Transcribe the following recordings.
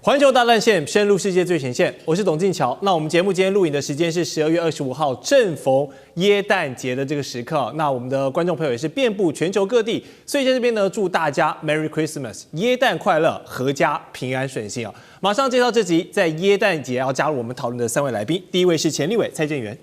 环球大战线，深入世界最前线。我是董进桥。那我们节目今天录影的时间是12月25号，正逢耶诞节的这个时刻。那我们的观众朋友也是遍布全球各地，所以在这边呢，祝大家 Merry Christmas， 耶诞快乐，阖家平安顺心啊！马上介绍这集在耶诞节要加入我们讨论的3位来宾。第一位是前立委蔡正元，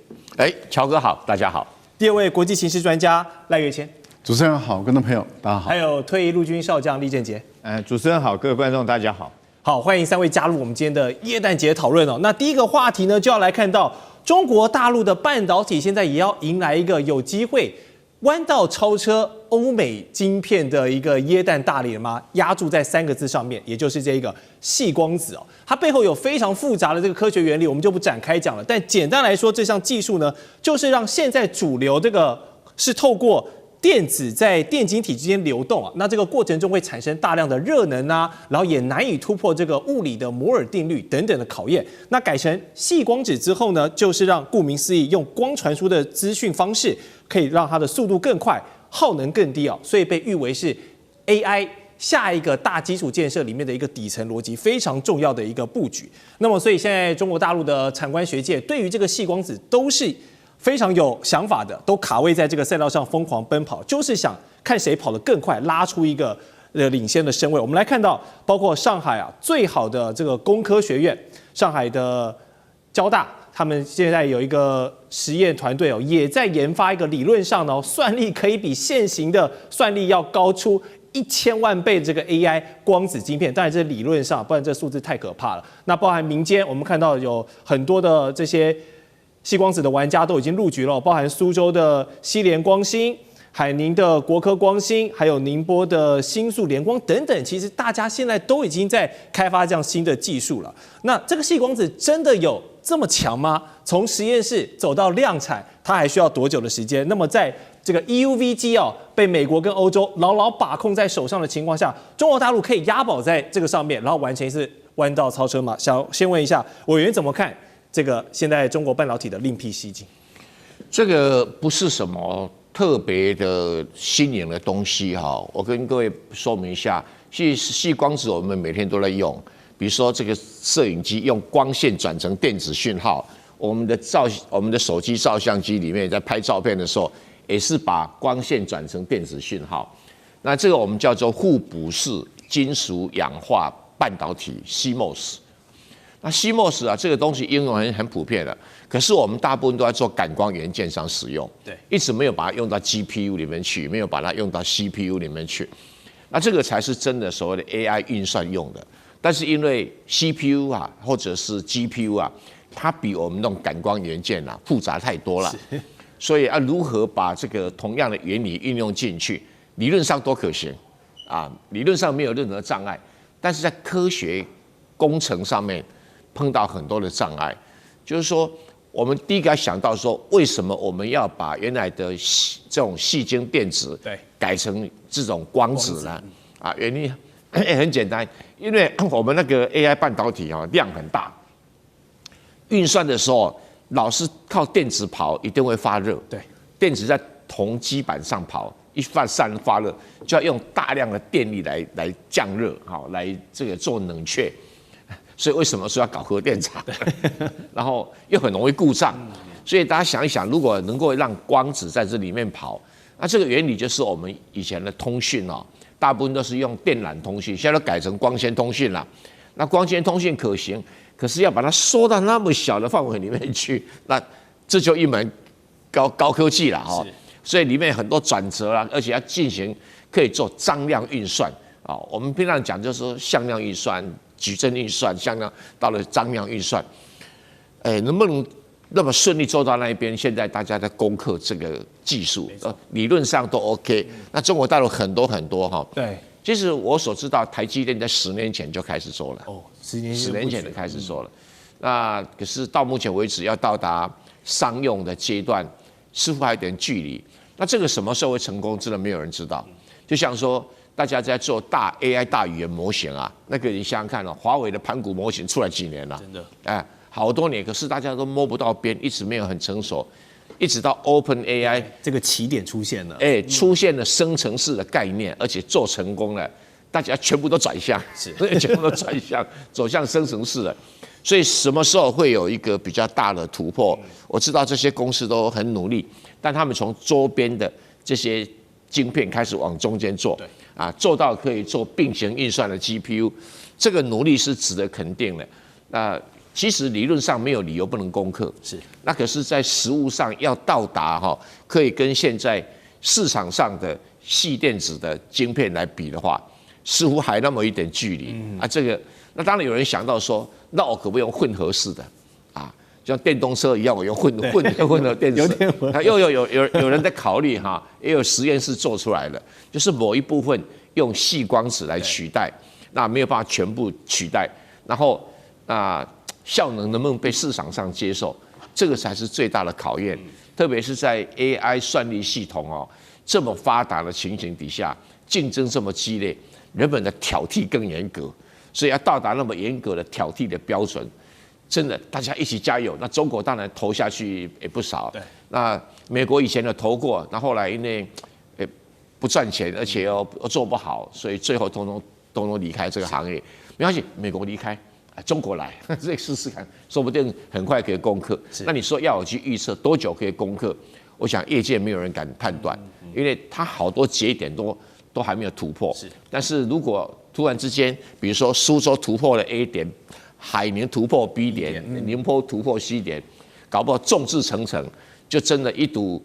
乔哥好，大家好。第二位国际情势专家赖岳谦，主持人好，观众朋友大家好。还有退役陆军少将李正杰。主持人好，各位观众大家好。好，欢迎3位加入我们今天的耶诞节讨论哦。那第一个话题呢，就要来看到中国大陆的半导体现在也要迎来一个有机会弯道超车欧美晶片的一个耶诞大礼了吗？压注在3个字上面，也就是这个矽光子哦。它背后有非常复杂的这个科学原理，我们就不展开讲了。但简单来说，这项技术呢，就是让现在主流这个是透过电子在电晶体之间流动啊，那这个过程中会产生大量的热能啊，然后也难以突破这个物理的摩尔定律等等的考验。那改成矽光子之后呢，就是让顾名思义，用光传输的资讯方式，可以让它的速度更快，耗能更低啊，所以被誉为是 AI 下一个大基础建设里面的一个底层逻辑，非常重要的一个布局。那么，所以现在中国大陆的产官学界对于这个矽光子都是非常有想法的，都卡位在这个赛道上疯狂奔跑，就是想看谁跑得更快，拉出一个领先的身位。我们来看到，包括上海最好的这个工科学院，上海的交大，他们现在有一个实验团队也在研发一个理论上呢，算力可以比现行的算力要高出1000万倍的这个 AI 光子晶片。当然这理论上，不然这数字太可怕了。那包含民间，我们看到有很多的这些矽光子的玩家都已经入局了，包含苏州的西联光芯、海宁的国科光芯，还有宁波的新速联光等等。其实大家现在都已经在开发这样新的技术了。那这个矽光子真的有这么强吗？从实验室走到量产，它还需要多久的时间？那么在这个 EUV 机被美国跟欧洲牢牢把控在手上的情况下，中国大陆可以押宝在这个上面，然后完成一次弯道超车吗？想先问一下委员怎么看这个现在中国半导体的另辟蹊径？这个不是什么特别的新颖的东西哈，我跟各位说明一下。其实矽光子我们每天都在用，比如说这个摄影机用光线转成电子讯号，我们的手机照相机里面在拍照片的时候，也是把光线转成电子讯号。那这个我们叫做互补式金属氧化半导体 CMOS。那 CMOS 这个东西应用很普遍的，可是我们大部分都在做感光元件上使用，对，一直没有把它用到 GPU 里面去，没有把它用到 CPU 里面去。那这个才是真的所谓的 AI 运算用的。但是因为 CPU 或者是 GPU 它比我们那种感光元件复杂太多了，所以如何把这个同样的原理运用进去，理论上都可行理论上没有任何障碍，但是在科学工程上面碰到很多的障碍。就是说，我们第一个要想到说，为什么我们要把原来的这种细晶电子改成这种光子呢？原因很简单，因为我们那个 AI 半导体量很大，运算的时候老是靠电子跑，一定会发热。对，电子在铜基板上跑，一散发热，就要用大量的电力来降热，来这个做冷却。所以为什么说要搞核电厂？然后又很容易故障，所以大家想一想，如果能够让光子在这里面跑，那这个原理就是我们以前的通讯大部分都是用电缆通讯，现在都改成光纤通讯了。那光纤通讯可行，可是要把它缩到那么小的范围里面去，那这就一门高科技了所以里面很多转折而且要进行可以做张量运算我们平常讲就是说向量运算、矩阵运算，向量到了张量运算，能不能那么顺利做到那一边？现在大家在攻克这个技术，理论上都 OK。那中国大陆很多对，其实我所知道，台积电在10年前就开始做了10年前就开始做了。那可是到目前为止要到达商用的阶段，似乎还有点距离。那这个什么时候会成功，真的没有人知道。就像说，大家在做大 AI 大语言模型那个你想想看华为的盘古模型出来几年了？真的，好多年，可是大家都摸不到边，一直没有很成熟。一直到 OpenAI 这个起点出现了，出现了生成式的概念，而且做成功了，大家全部都转向，是全部都转向，走向生成式了。所以什么时候会有一个比较大的突破？我知道这些公司都很努力，但他们从周边的这些晶片开始往中间做，做到可以做并行运算的 GPU， 这个努力是值得肯定的。其实理论上没有理由不能攻克，那可是在实务上要到达可以跟现在市场上的细电子的晶片来比的话，似乎还那么一点距离那当然有人想到说，那我可不可以用混合式的像电动车一样，我用混合电池，有人在考虑也有实验室做出来了，就是某一部分用细光子来取代，那没有办法全部取代，然后效能能不能被市场上接受，这个才是最大的考验。特别是在 AI 算力系统这么发达的情形底下，竞争这么激烈，人们的挑剔更严格。所以要到达那么严格的挑剔的标准，真的大家一起加油。那中国当然投下去也不少，那美国以前的投过，那后来因为不赚钱，而且又做不好，所以最后通通离开这个行业。没关系，美国离开，中国来，这试试看，说不定很快可以攻克。那你说要我去预测多久可以攻克？我想业界没有人敢判断，因为它好多节点都还没有突破。但是如果突然之间，比如说苏州突破了 A 点，海宁突破 B 点，宁波突破 C 点，搞不好众志成城，就真的一睹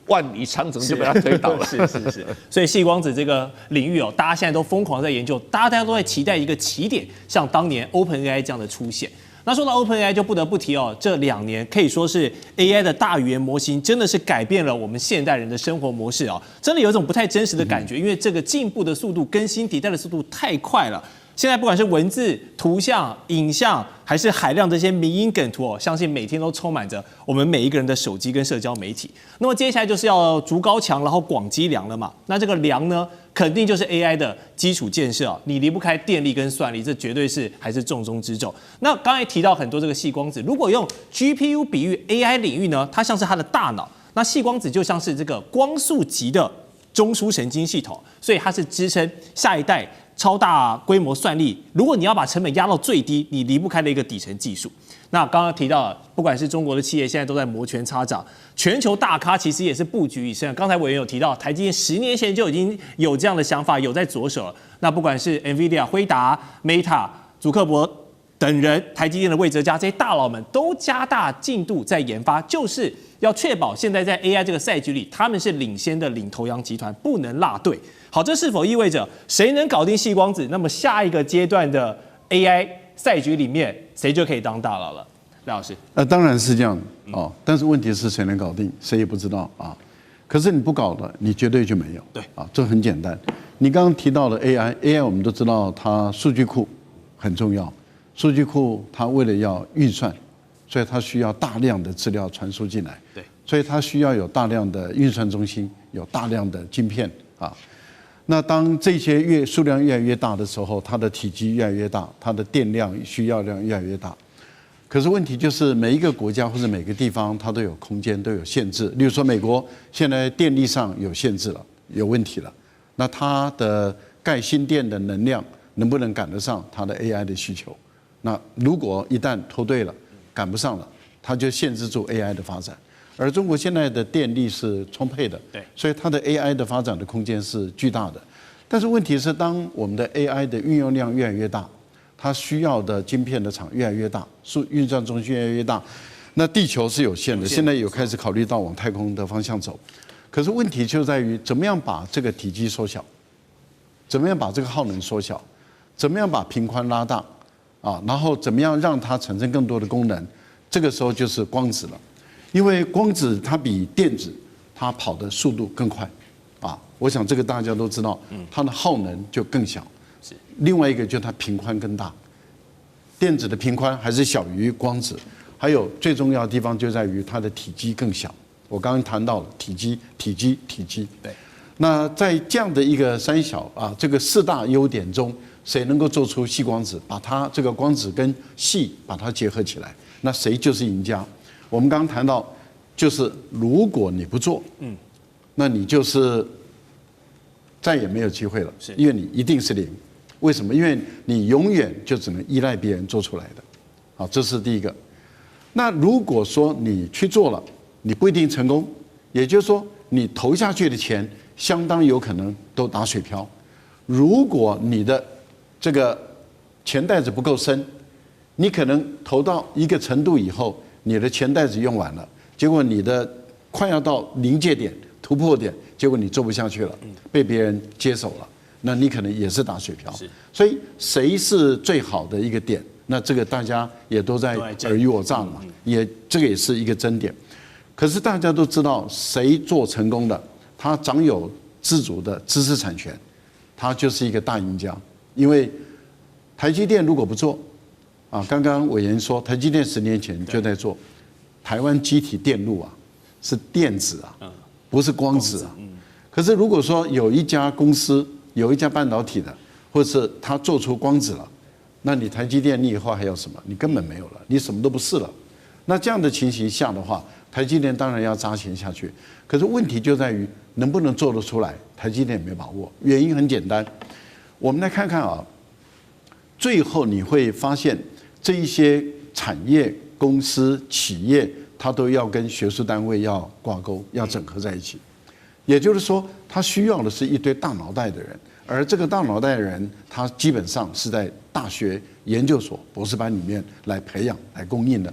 万里长城就被它推倒了。是。所以矽光子这个领域大家现在都疯狂在研究，大家都在期待一个起点，像当年 OpenAI 这样的出现。那说到 OpenAI 就不得不提这2年可以说是 AI 的大语言模型真的是改变了我们现代人的生活模式真的有一种不太真实的感觉，因为这个进步的速度、更新迭代的速度太快了。现在不管是文字、图像、影像，还是海量这些迷因梗图相信每天都充满着我们每一个人的手机跟社交媒体。那么接下来就是要筑高墙，然后广积粮了嘛。那这个粮呢，肯定就是 AI 的基础建设你离不开电力跟算力，这绝对是还是重中之重。那刚才提到很多这个矽光子，如果用 GPU 比喻 AI 领域呢，它像是它的大脑，那矽光子就像是这个光速级的中枢神经系统，所以它是支撑下一代超大规模算力，如果你要把成本压到最低，你离不开的一个底层技术。那刚刚提到了，不管是中国的企业现在都在摩拳擦掌，全球大咖其实也是布局以深。刚才委员有提到，台积电10年前就已经有这样的想法，有在着手了。那不管是 NVIDIA、辉达、Meta、祖克伯等人，台积电的魏哲家这些大佬们都加大进度在研发，就是要确保现在在 AI 这个赛局里，他们是领先的领头羊集团，不能落队。好，这是否意味着谁能搞定矽光子，那么下一个阶段的 AI 赛局里面，谁就可以当大佬了？赖老师，当然是这样但是问题是谁能搞定，谁也不知道可是你不搞了，你绝对就没有。对这很简单。你刚刚提到的 AI 我们都知道它数据库很重要，数据库它为了要运算，所以它需要大量的资料传输进来。对，所以它需要有大量的运算中心，有大量的晶片那当这些数量越来越大的时候，它的体积越来越大，它的电量需要量越来越大。可是问题就是每一个国家或者每个地方它都有空间，都有限制。例如说美国现在电力上有限制了，有问题了，那它的盖新店的能量能不能赶得上它的 AI 的需求？那如果一旦拖对了，赶不上了，它就限制住 AI 的发展。而中国现在的电力是充沛的，对，所以它的 AI 的发展的空间是巨大的。但是问题是，当我们的 AI 的运用量越来越大，它需要的晶片的厂越来越大，运算中心越来越大，那地球是有限的，现在有开始考虑到往太空的方向走。可是问题就在于，怎么样把这个体积缩小，怎么样把这个耗能缩小，怎么样把频宽拉大然后怎么样让它产生更多的功能，这个时候就是光子了。因为光子它比电子它跑的速度更快我想这个大家都知道，它的耗能就更小。另外一个就是它频宽更大，电子的频宽还是小于光子，还有最重要的地方就在于它的体积更小。我刚刚谈到了体积。对。那在这样的一个三小这个4大优点中，谁能够做出矽光子，把它这个光子跟矽把它结合起来，那谁就是赢家。我们刚刚谈到，就是如果你不做，那你就是再也没有机会了，因为你一定是零。为什么？因为你永远就只能依赖别人做出来的。好，这是第一个。那如果说你去做了，你不一定成功，也就是说你投下去的钱相当有可能都打水漂。如果你的这个钱袋子不够深，你可能投到一个程度以后，你的钱袋子用完了，结果你的快要到临界点、突破点，结果你做不下去了，被别人接手了，那你可能也是打水漂。所以谁是最好的一个点？那这个大家也都在尔虞我诈嘛，这个也是一个争点。可是大家都知道，谁做成功的，他掌有自主的知识产权，他就是一个大赢家。因为台积电如果不做，刚刚委员说台积电10年前就在做，台湾基体电路是电子不是光子可是如果说有一家公司有一家半导体的，或者是他做出光子了，那你台积电你以后还有什么？你根本没有了，你什么都不是了。那这样的情形下的话，台积电当然要砸钱下去。可是问题就在于能不能做得出来，台积电没有把握。原因很简单，我们来看看最后你会发现这一些产业公司企业，它都要跟学术单位要挂钩，要整合在一起。也就是说，它需要的是一堆大脑袋的人。而这个大脑袋的人，他基本上是在大学、研究所、博士班里面来培养、来供应的，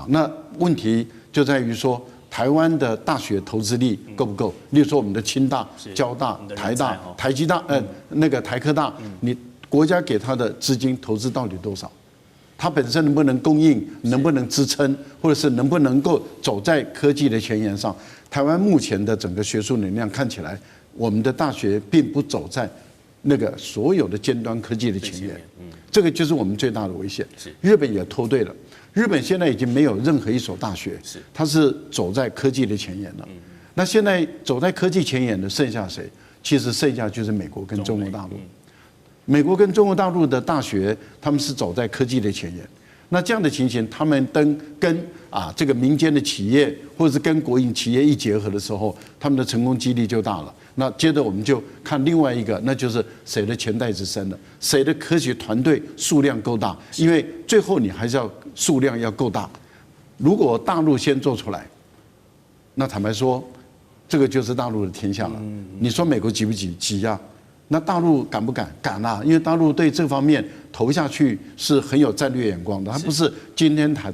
那问题就在于说，台湾的大学投资力够不够？例如说我们的清大、交大、台大、台积大，那个台科大，你国家给他的资金投资到底多少？它本身能不能供应，能不能支撑，或者是能不能够走在科技的前沿上？台湾目前的整个学术能量看起来，我们的大学并不走在那个所有的尖端科技的前沿，这个就是我们最大的危险。日本也脱队了，日本现在已经没有任何一所大学，它是走在科技的前沿了。那现在走在科技前沿的剩下谁？其实剩下就是美国跟中国大陆。美国跟中国大陆的大学，他们是走在科技的前沿。那这样的情形，他们跟这个民间的企业或者是跟国营企业一结合的时候，他们的成功几率就大了。那接着我们就看另外一个，那就是谁的钱袋子深了，谁的科学团队数量够大。因为最后你还是要数量要够大。如果大陆先做出来，那坦白说，这个就是大陆的天下了。你说美国急不急？急呀。那大陆敢不敢？敢啊！因为大陆对这方面投下去是很有战略眼光的，他不是今天抬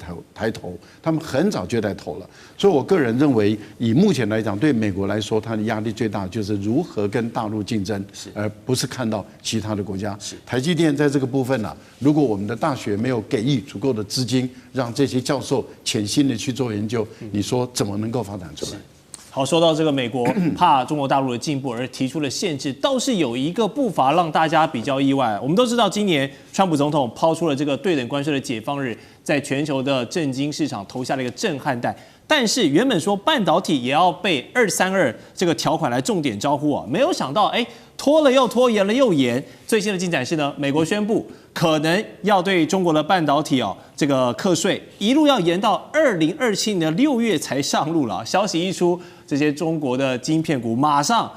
头，他们很早就在投了。所以我个人认为，以目前来讲，对美国来说，它的压力最大就是如何跟大陆竞争，而不是看到其他的国家。台积电在这个部分如果我们的大学没有给予足够的资金，让这些教授潜心的去做研究，你说怎么能够发展出来？好，说到这个美国怕中国大陆的进步而提出了限制，倒是有一个步伐让大家比较意外。我们都知道，今年川普总统抛出了这个对等关税的解放日，在全球的政经市场投下了一个震撼弹。但是原本说半导体也要被232这个条款来重点招呼没有想到拖了又拖，延了又延。最新的进展是呢，美国宣布可能要对中国的半导体这个课税一路要延到2027年的6月才上路了。消息一出，这些中国的晶片股马上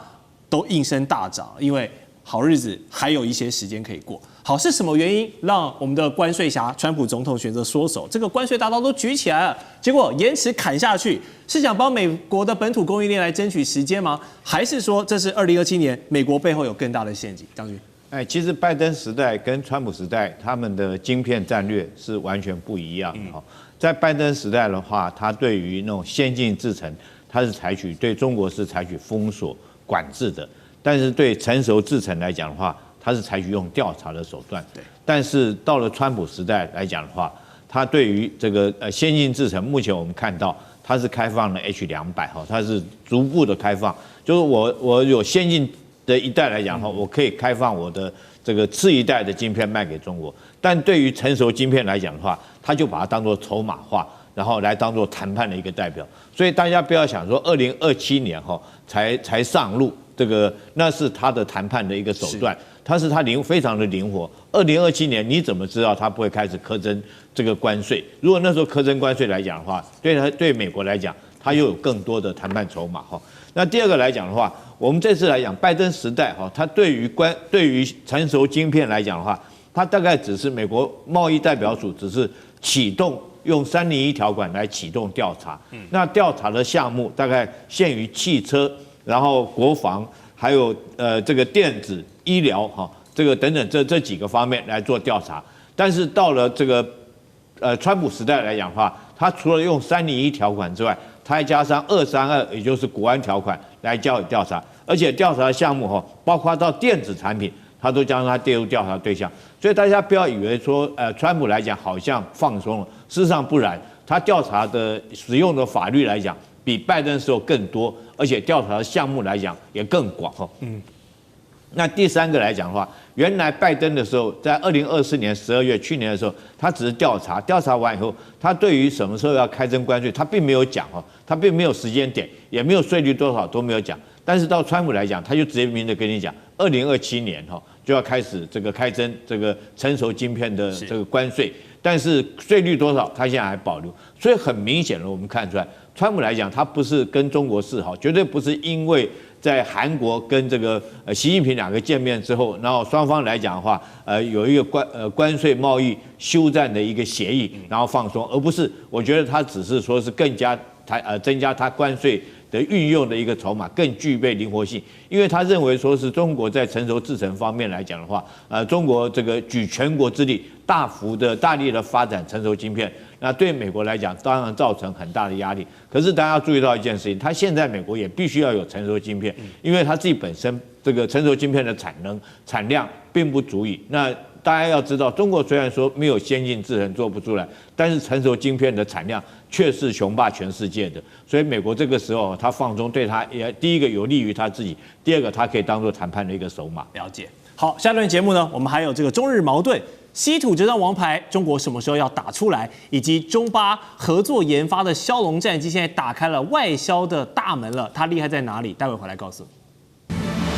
都应声大涨，因为好日子还有一些时间可以过。好，是什么原因让我们的关税侠川普总统选择缩手？这个关税大刀都举起来了，结果延迟砍下去，是想帮美国的本土供应链来争取时间吗？还是说这是2027年美国背后有更大的陷阱？将军，其实拜登时代跟川普时代他们的晶片战略是完全不一样的在拜登时代的话，他对于那种先进制程，他是对中国是采取封锁管制的，但是对成熟制程来讲的话，他是采取用调查的手段。但是到了川普时代来讲的话，他对于这个先进制程，目前我们看到它是开放了 H200它是逐步的开放，就是我有先进的一代来讲我可以开放我的这个次一代的晶片卖给中国，但对于成熟晶片来讲的话，他就把它当作筹码化，然后来当作谈判的一个代表。所以大家不要想说2027年才上路，这个那是他的谈判的一个手段，他非常的灵活。2027年你怎么知道他不会开始苛征这个关税？如果那时候苛征关税来讲的话，对美国来讲，他又有更多的谈判筹码那第二个来讲的话，我们这次来讲，拜登时代哈，它对于成熟晶片来讲的话，它大概只是美国贸易代表署只是启动用301条款来启动调查，那调查的项目大概限于汽车，然后国防，还有这个电子、医疗哈，这个等等这几个方面来做调查。但是到了这个川普时代来讲的话，他除了用301条款之外，他还加上232，也就是国安条款来加以调查，而且调查的项目哈，包括到电子产品，他都将它列入调查对象。所以大家不要以为说川普来讲好像放松了，事实上不然，他调查的使用的法律来讲，比拜登时候更多，而且调查的项目来讲也更广哈。那第三个来讲的话，原来拜登的时候，在2024年12月，去年的时候，他只是调查完以后，他对于什么时候要开征关税，他并没有讲哦，他并没有时间点，也没有税率多少都没有讲。但是到川普来讲，他就直接明的跟你讲，2027年哈就要开始这个开征这个成熟晶片的这个关税，但是税率多少，他现在还保留。所以很明显的，我们看出来，川普来讲，他不是跟中国示好，绝对不是因为在韩国跟这个习近平两个见面之后，然后双方来讲的话，有一个关税贸易休战的一个协议，然后放松，而不是我觉得他只是说是更加增加他关税的运用的一个筹码，更具备灵活性，因为他认为说是中国在成熟制程方面来讲的话，中国这个举全国之力大力的发展成熟晶片，那对美国来讲当然造成很大的压力。可是大家要注意到一件事情，他现在美国也必须要有成熟晶片，因为他自己本身这个成熟晶片的产量并不足以。那大家要知道，中国虽然说没有先进制程做不出来，但是成熟晶片的产量却是雄霸全世界的。所以美国这个时候他放松，对他也第一个有利于他自己，第二个他可以当做谈判的一个筹码。了解。好，下段节目呢，我们还有这个中日矛盾。稀土这张王牌，中国什么时候要打出来？以及中巴合作研发的骁龙战机，现在打开了外销的大门了，它厉害在哪里？待会回来告诉你。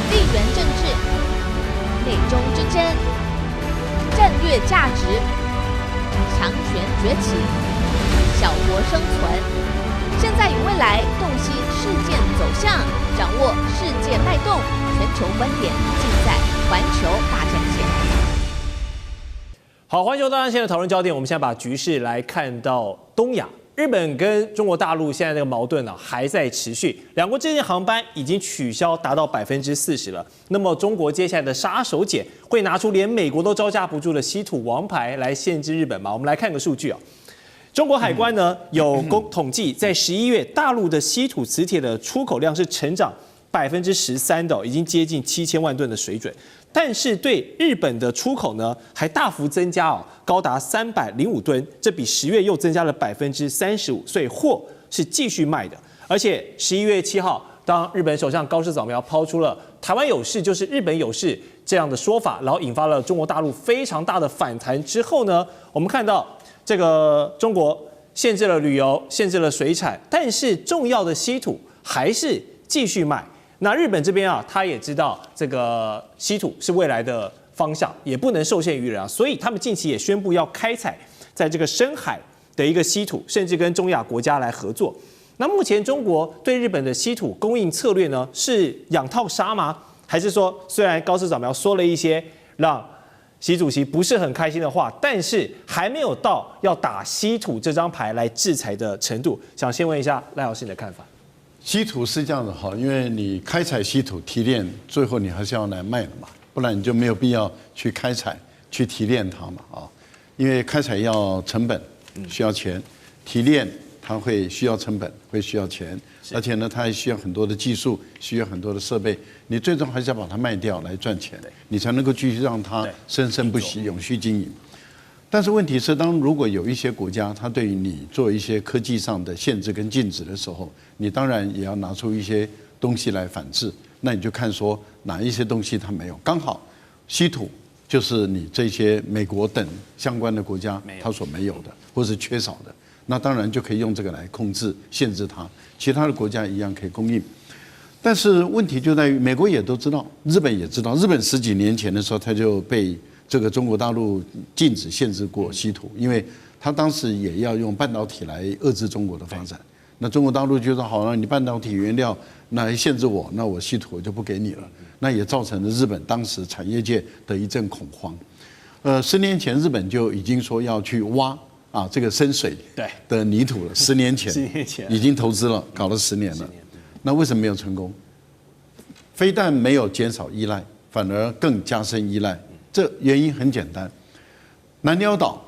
地缘政治、美中之争、战略价值、强权崛起、小国生存，现在与未来洞悉事件走向，掌握世界脉动，全球观点尽在环球大战线。好，环球大战线的讨论焦点，我们现在把局势来看到东亚，日本跟中国大陆现在这个矛盾呢还在持续，两国之间航班已经取消达到40%了。那么中国接下来的杀手锏会拿出连美国都招架不住的稀土王牌来限制日本吗？我们来看个数据啊，中国海关呢有统计，在11月大陆的稀土磁铁的出口量是成长13%的，已经接近7000万吨的水准。但是对日本的出口呢，还大幅增加哦，高达305吨，这比10月又增加了35%，所以货是继续卖的。而且11月7号，当日本首相高市早苗抛出了“台湾有事就是日本有事”这样的说法，然后引发了中国大陆非常大的反弹之后呢，我们看到这个中国限制了旅游，限制了水产，但是重要的稀土还是继续卖。那日本这边啊，他也知道这个稀土是未来的方向，也不能受限于人啊，所以他们近期也宣布要开采在这个深海的一个稀土，甚至跟中亚国家来合作。那目前中国对日本的稀土供应策略呢，是养套杀吗？还是说，虽然高市早苗说了一些让习主席不是很开心的话，但是还没有到要打稀土这张牌来制裁的程度？想先问一下赖老师你的看法。稀土是这样的哈，因为你开采稀土提炼，最后你还是要来卖的嘛，不然你就没有必要去开采去提炼它嘛啊，因为开采要成本，需要钱，提炼它会需要成本，会需要钱，而且呢，它还需要很多的技术，需要很多的设备，你最终还是要把它卖掉来赚钱，你才能够继续让它生生不息、永续经营。但是问题是，如果有一些国家，它对于你做一些科技上的限制跟禁止的时候，你当然也要拿出一些东西来反制。那你就看说哪一些东西它没有，刚好稀土就是你这些美国等相关的国家它所没有的，或是缺少的，那当然就可以用这个来控制、限制它。其他的国家一样可以供应。但是问题就在于，美国也都知道，日本也知道，日本10几年前的时候，它就被这个中国大陆禁止限制过稀土，因为他当时也要用半导体来遏制中国的发展。那中国大陆就说好了，你半导体原料那限制我，那我稀土我就不给你了。那也造成了日本当时产业界的一阵恐慌。10年前日本就已经说要去挖这个深水的泥土了。10年前已经投资了，搞了10年了。那为什么没有成功？非但没有减少依赖，反而更加深依赖。这原因很简单，南鸟岛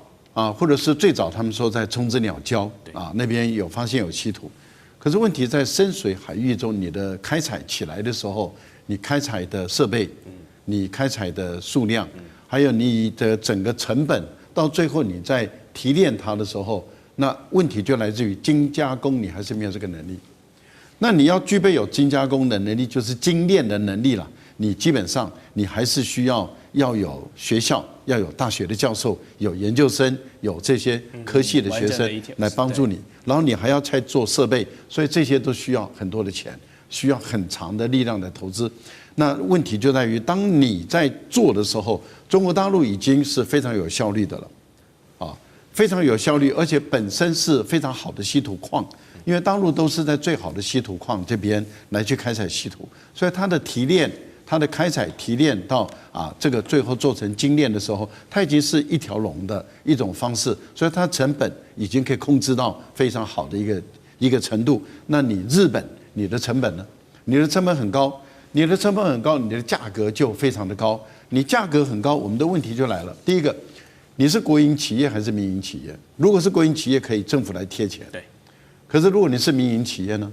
或者是最早他们说在冲之鸟礁那边有发现有稀土，可是问题在深水海域中，你的开采起来的时候，你开采的设备，你开采的数量，还有你的整个成本，到最后你在提炼它的时候，那问题就来自于精加工，你还是没有这个能力。那你要具备有精加工的能力，就是精炼的能力了。你基本上你还是需要有学校，要有大学的教授，有研究生，有这些科系的学生来帮助你，然后你还要再做设备，所以这些都需要很多的钱，需要很长的力量的投资。那问题就在于，当你在做的时候，中国大陆已经是非常有效率的了，非常有效率，而且本身是非常好的稀土矿。因为大陆都是在最好的稀土矿这边来去开采稀土，所以它的提炼、它的开采提炼到这个最后做成精炼的时候，它已经是一条龙的一种方式，所以它成本已经可以控制到非常好的一个程度。那你日本，你的成本呢？你的成本很高，你的成本很高，你的价格就非常的高。你价格很高，我们的问题就来了。第一个，你是国营企业还是民营企业？如果是国营企业，可以政府来贴钱。对。可是如果你是民营企业呢？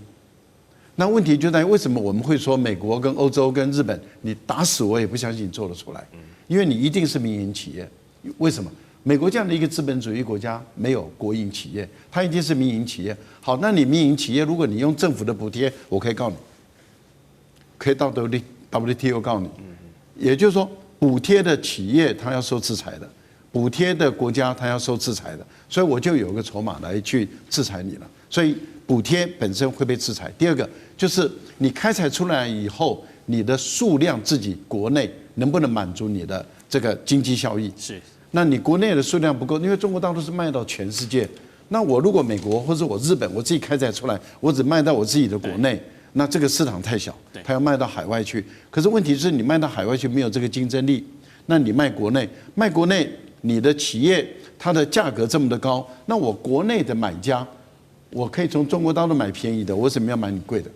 那问题就在于为什么我们会说美国跟欧洲跟日本，你打死我也不相信你做得出来，因为你一定是民营企业。为什么？美国这样的一个资本主义国家没有国营企业，它一定是民营企业。好，那你民营企业，如果你用政府的补贴，我可以告你，可以到 WTO 告你。也就是说，补贴的企业它要受制裁的，补贴的国家它要受制裁的，所以我就有个筹码来去制裁你了。所以补贴本身会被制裁。第二个就是你开采出来以后，你的数量自己国内能不能满足你的这个经济效益？是。那你国内的数量不够，因为中国大陆是卖到全世界。那我如果美国或者我日本，我自己开采出来，我只卖到我自己的国内，那这个市场太小，它要卖到海外去。可是问题是你卖到海外去没有这个竞争力，那你卖国内，你的企业它的价格这么的高，那我国内的买家。我可以从中国大陆买便宜的，我为什么要买你贵的？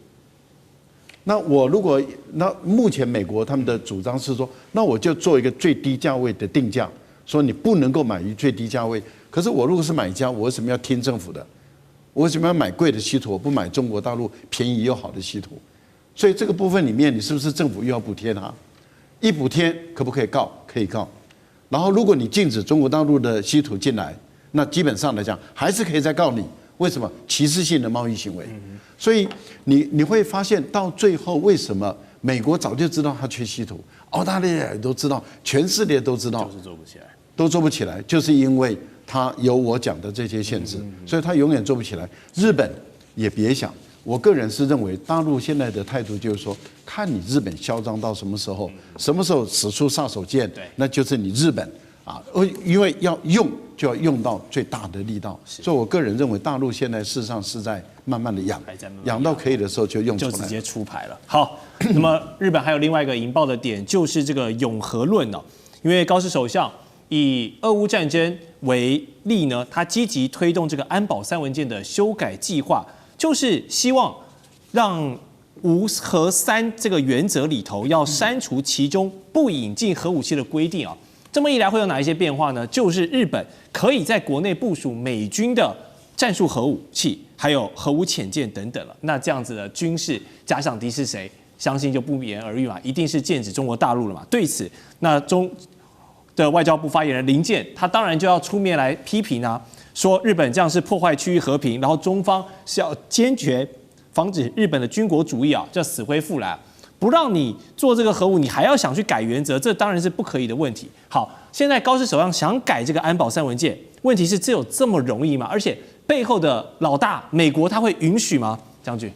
那目前美国他们的主张是说，那我就做一个最低价位的定价，说你不能够买于最低价位。可是我如果是买家，我为什么要听政府的？我为什么要买贵的稀土？我不买中国大陆便宜又好的稀土？所以这个部分里面，你是不是政府又要补贴它？一补贴可不可以告？可以告。然后如果你禁止中国大陆的稀土进来，那基本上来讲还是可以再告你。为什么歧视性的贸易行为？所以你会发现到最后，为什么美国早就知道它缺稀土，澳大利亚也都知道，全世界都知道，就是做不起来，都做不起来，就是因为它有我讲的这些限制，所以它永远做不起来。日本也别想，我个人是认为大陆现在的态度就是说，看你日本嚣张到什么时候，什么时候使出杀手锏，那就是你日本。因为要用就要用到最大的力道，所以我个人认为大陆现在事实上是在慢慢的养到可以的时候就用出来，就直接出牌了。好，那么日本还有另外一个引爆的点就是这个永和论哦，因为高市首相以俄乌战争为例呢，他积极推动这个安保3文件的修改计划，就是希望让无核3这个原则里头要删除其中不引进核武器的规定啊。这么一来会有哪一些变化呢？就是日本可以在国内部署美军的战术核武器，还有核武潜舰等等了。那这样子的军事假想敌是谁？相信就不言而喻嘛，一定是剑指中国大陆了嘛。对此，那中的外交部发言人林健，他当然就要出面来批评啊，说日本这样是破坏区域和平，然后中方是要坚决防止日本的军国主义啊，叫死灰复燃。不让你做这个核武，你还要想去改原则，这当然是不可以的问题。好，现在高市首相想改这个安保3文件，问题是这有这么容易吗？而且背后的老大美国他会允许吗？将军，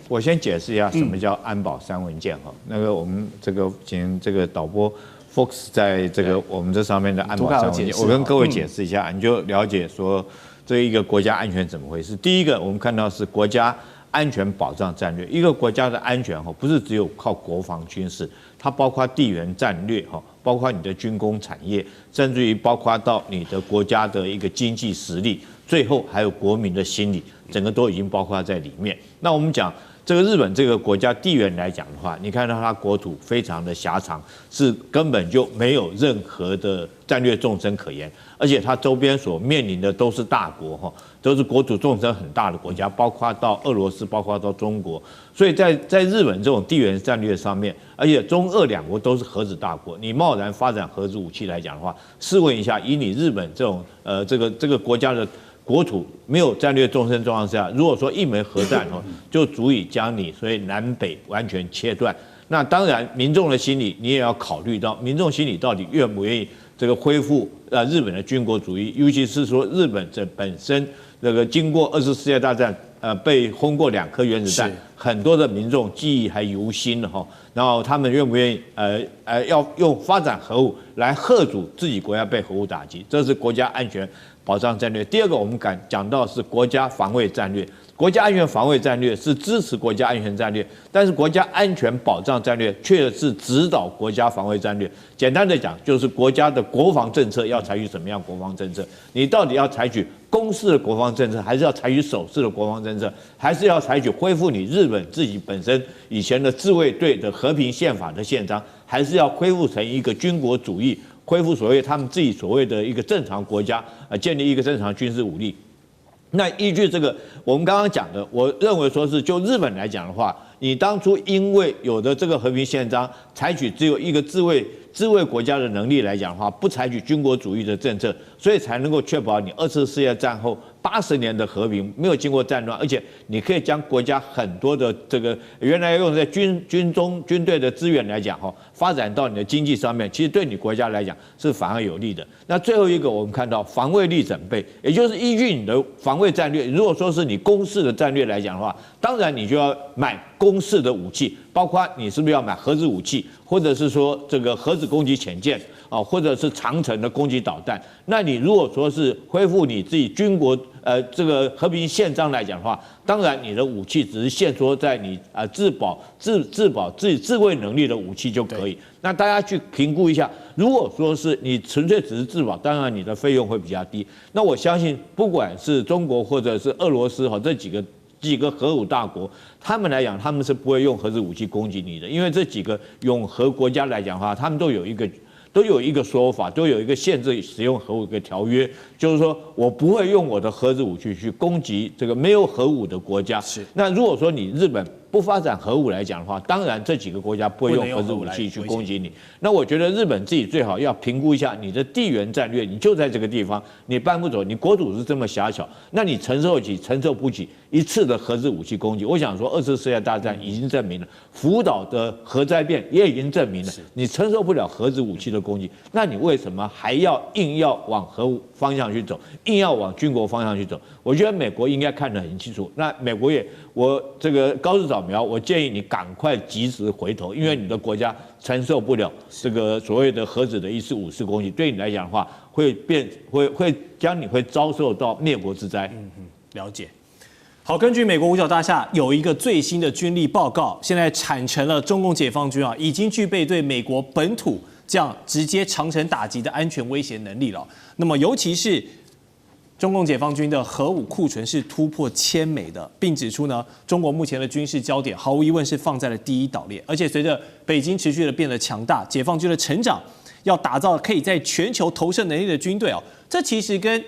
我先解释一下什么叫安保3文件哈。那个我们这个请这个导播 Fox 在这个我们这上面的安保3文件，我跟各位解释一下，你就了解说这一个国家安全怎么回事？第一个，我们看到是国家安全保障战略。一个国家的安全不是只有靠国防军事，它包括地缘战略包括你的军工产业，甚至于包括到你的国家的一个经济实力，最后还有国民的心理，整个都已经包括在里面。那我们讲这个日本这个国家地缘来讲的话，你看到它国土非常的狭长，是根本就没有任何的战略纵深可言，而且它周边所面临的都是大国都是国土纵深很大的国家，包括到俄罗斯，包括到中国。所以在日本这种地缘战略上面，而且中俄两国都是核子大国，你贸然发展核子武器来讲的话，试问一下，以你日本这种这个国家的国土没有战略纵深状况下，如果说一枚核弹就足以将你所以南北完全切断。那当然，民众的心理你也要考虑到，民众心理到底愿不愿意这个恢复日本的军国主义，尤其是说日本这本身这个经过2次世界大战被轰过2颗原子弹，很多的民众记忆还犹新然后他们愿不愿意要用发展核武来嚇阻自己国家被核武打击，这是国家安全保障战略。第二个，我们讲到是国家防卫战略。国家安全防卫战略是支持国家安全战略，但是国家安全保障战略却是指导国家防卫战略。简单的讲，就是国家的国防政策要采取什么样国防政策？你到底要采取攻势的国防政策，还是要采取守势的国防政策，还是要采取恢复你日本自己本身以前的自卫队的和平宪法的宪章，还是要恢复成一个军国主义，恢复所谓他们自己所谓的一个正常国家，建立一个正常军事武力？那依据这个我们刚刚讲的，我认为说是就日本来讲的话，你当初因为有的这个和平宪章，采取只有一个自卫国家的能力来讲的话，不采取军国主义的政策，所以才能够确保你2次世界战后80年的和平没有经过战乱，而且你可以将国家很多的这个原来用在军队的资源来讲发展到你的经济上面，其实对你国家来讲是反而有利的。那最后一个，我们看到防卫力整备，也就是依据你的防卫战略，如果说是你攻势的战略来讲的话，当然你就要买攻势的武器，包括你是不是要买核子武器，或者是说这个核子攻击潜舰或者是长程的攻击导弹。那你如果说是恢复你自己军国这个和平宪章来讲的话，当然你的武器只是限缩在你自卫能力的武器就可以。那大家去评估一下，如果说是你纯粹只是自保，当然你的费用会比较低。那我相信，不管是中国或者是俄罗斯这几个核武大国，他们来讲，他们是不会用核子武器攻击你的，因为这几个永和国家来讲的话，他们都有一个说法，都有一个限制使用核武的条约，就是说我不会用我的核子武器去攻击这个没有核武的国家。是。那如果说你日本不发展核武来讲的话，当然这几个国家不会用核子武器去攻击你。那我觉得日本自己最好要评估一下你的地缘战略，你就在这个地方，你搬不走，你国土是这么狭小，那你承受不起一次的核子武器攻击。我想说，2次世界大战已经证明了，福岛的核灾变也已经证明了，你承受不了核子武器的攻击，那你为什么还要硬要往核武方向去走，硬要往军国方向去走？我觉得美国应该看得很清楚。那美国我这个高市早苗，我建议你赶快及时回头，因为你的国家承受不了这个所谓的核子的1次5次攻击，对你来讲的话，会将你会遭受到灭国之灾。了解。好，根据美国五角大厦有一个最新的军力报告，现在产成了中共解放军已经具备对美国本土这样直接长程打击的安全威胁能力了。那么尤其是中共解放军的核武库存是突破1000枚的，并指出呢，中国目前的军事焦点毫无疑问是放在了第一岛链，而且随着北京持续的变得强大，解放军的成长要打造可以在全球投射能力的军队这其实跟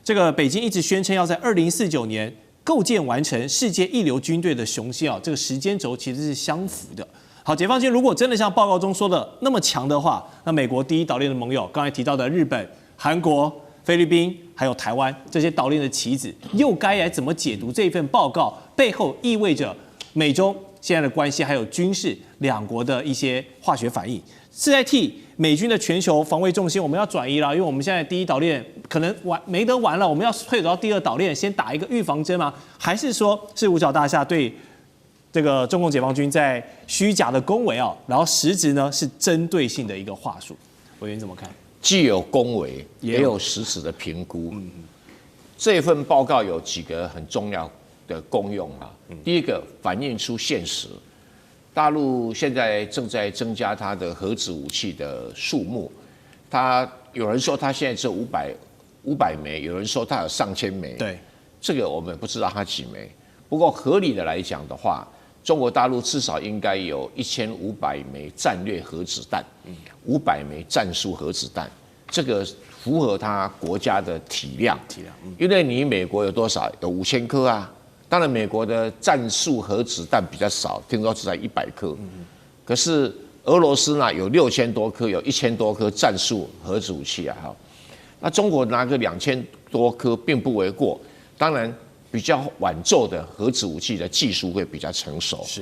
这个北京一直宣称要在2049年构建完成世界一流军队的雄心这个时间轴其实是相符的。好，解放军如果真的像报告中说的那么强的话，那美国第一岛链的盟友，刚才提到的日本、韩国、菲律宾还有台湾这些岛链的棋子，又该来怎么解读这份报告背后意味着美中现在的关系，还有军事两国的一些化学反应，是在替美军的全球防卫重心我们要转移了？因为我们现在第一岛链可能没得玩了，我们要退走到第2岛链，先打一个预防针吗？还是说是五角大厦对这个中共解放军在虚假的恭维然后实质呢是针对性的一个话术？委员怎么看？既有恭维，也有实质的评估。这份报告有几个很重要的功用啊。第一个，反映出现实，大陆现在正在增加它的核子武器的数目。有人说它现在只有500枚，有人说它有上千枚。对，这个我们不知道它几枚。不过合理的来讲的话，中国大陆至少应该有1500枚战略核子弹，500枚战术核子弹，这个符合它国家的体量。因为你美国有多少？有5000颗啊。当然，美国的战术核子弹比较少，听说只才100颗。可是俄罗斯呢有6000多颗，有1000多颗战术核子武器啊。那中国拿个2000多颗并不为过。当然，比较晚奏的核子武器的技术会比较成熟。是。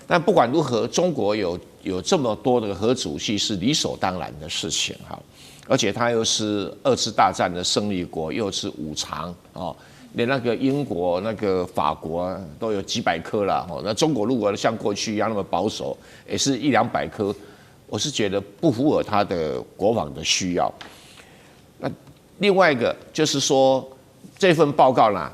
但不管如何，中国有这么多的核子武器是理所当然的事情哈。而且它又是2次大战的胜利国，又是5常哦。连那个英国、那个法国都有几百颗了哦。那中国如果像过去一样那么保守，也是100-200颗，我是觉得不符合它的国防的需要。那另外一个就是说，这份报告呢，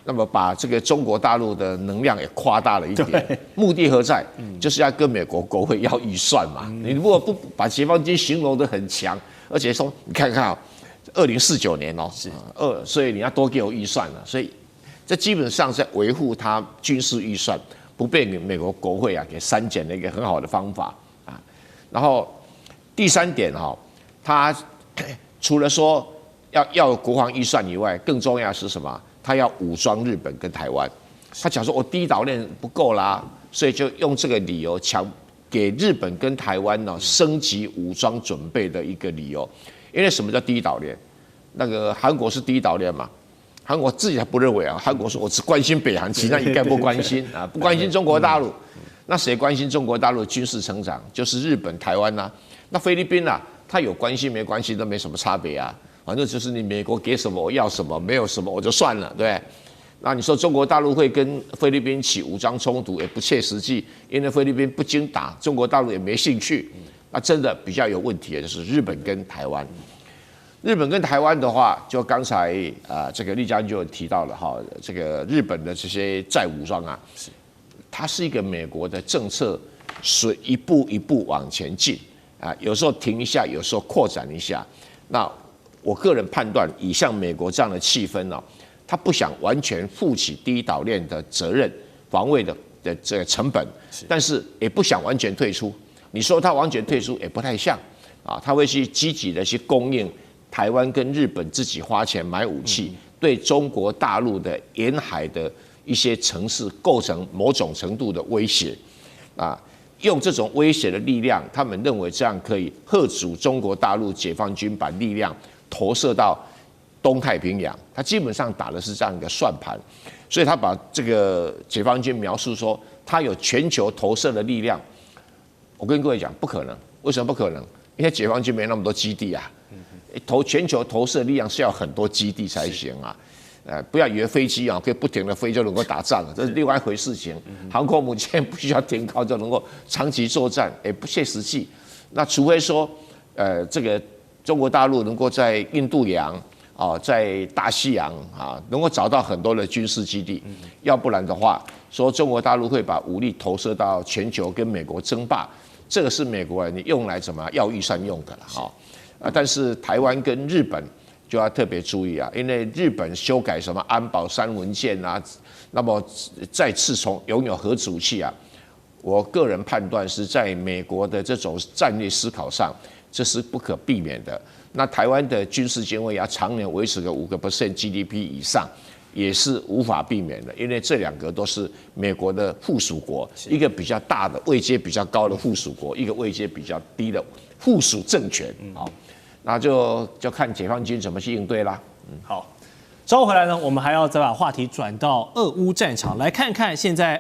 那么把这个中国大陆的能量也夸大了一点，目的何在？就是要跟美国国会要预算嘛。你如果不把解放军形容得很强，而且说你看看啊。2049年哦，所以你要多给我预算了，所以这基本上是维护他军事预算不被美国国会给删减的一个很好的方法啊。然后第3点哈，他除了说要国防预算以外，更重要的是什么？他要武装日本跟台湾。他讲说我第一岛链不够啦，所以就用这个理由给日本跟台湾呢升级武装准备的一个理由。因为什么叫第一岛链？那个韩国是第一岛链嘛？韩国自己还不认为啊。韩国说我只关心北韩，其他一概不关心啊，不关心中国大陆。那谁关心中国大陆的军事成长？就是日本、台湾呐。那菲律宾啊，他有关系没关系都没什么差别啊。反正就是你美国给什么我要什么，没有什么我就算了，对不对？那你说中国大陆会跟菲律宾起武装冲突，也不切实际，因为菲律宾不经打，中国大陆也没兴趣。那真的比较有问题的就是日本跟台湾。日本跟台湾的话，就刚才这个丽将军就有提到了哈，这个日本的这些再武装啊，它是一个美国的政策，是一步一步往前进啊，有时候停一下，有时候扩展一下。那我个人判断，以像美国这样的气氛呢，他不想完全负起第一岛链的责任、防卫的这个成本，但是也不想完全退出。你说他完全退出也不太像啊，他会去积极的去供应台湾跟日本自己花钱买武器，对中国大陆的沿海的一些城市构成某种程度的威胁啊，用这种威胁的力量，他们认为这样可以嚇阻中国大陆解放军把力量投射到东太平洋。他基本上打的是这样一个算盘，所以他把这个解放军描述说他有全球投射的力量。我跟各位讲，不可能。为什么不可能？因为解放军没那么多基地啊。全球投射力量是要很多基地才行啊。不要以为飞机啊可以不停的飞就能够打仗，这是另外一回事情。航空母舰不需要停靠就能够长期作战，也不切实际。那除非说，这个中国大陆能够在印度洋啊，在大西洋啊，能够找到很多的军事基地，要不然的话，说中国大陆会把武力投射到全球跟美国争霸，这个是美国人用来怎么要预算用的了哈。但是台湾跟日本就要特别注意啊，因为日本修改什么安保3文件啊，那么再次拥有核子武器啊，我个人判断是在美国的这种战略思考上，这是不可避免的。那台湾的军事经费要常年维持个5% GDP 以上，也是无法避免的，因为这2个都是美国的附属国，一个比较大的位阶比较高的附属国，一个位阶比较低的附属政权。好，那就看解放军怎么去应对啦。好，稍后回来呢，我们还要再把话题转到俄乌战场，来看看现在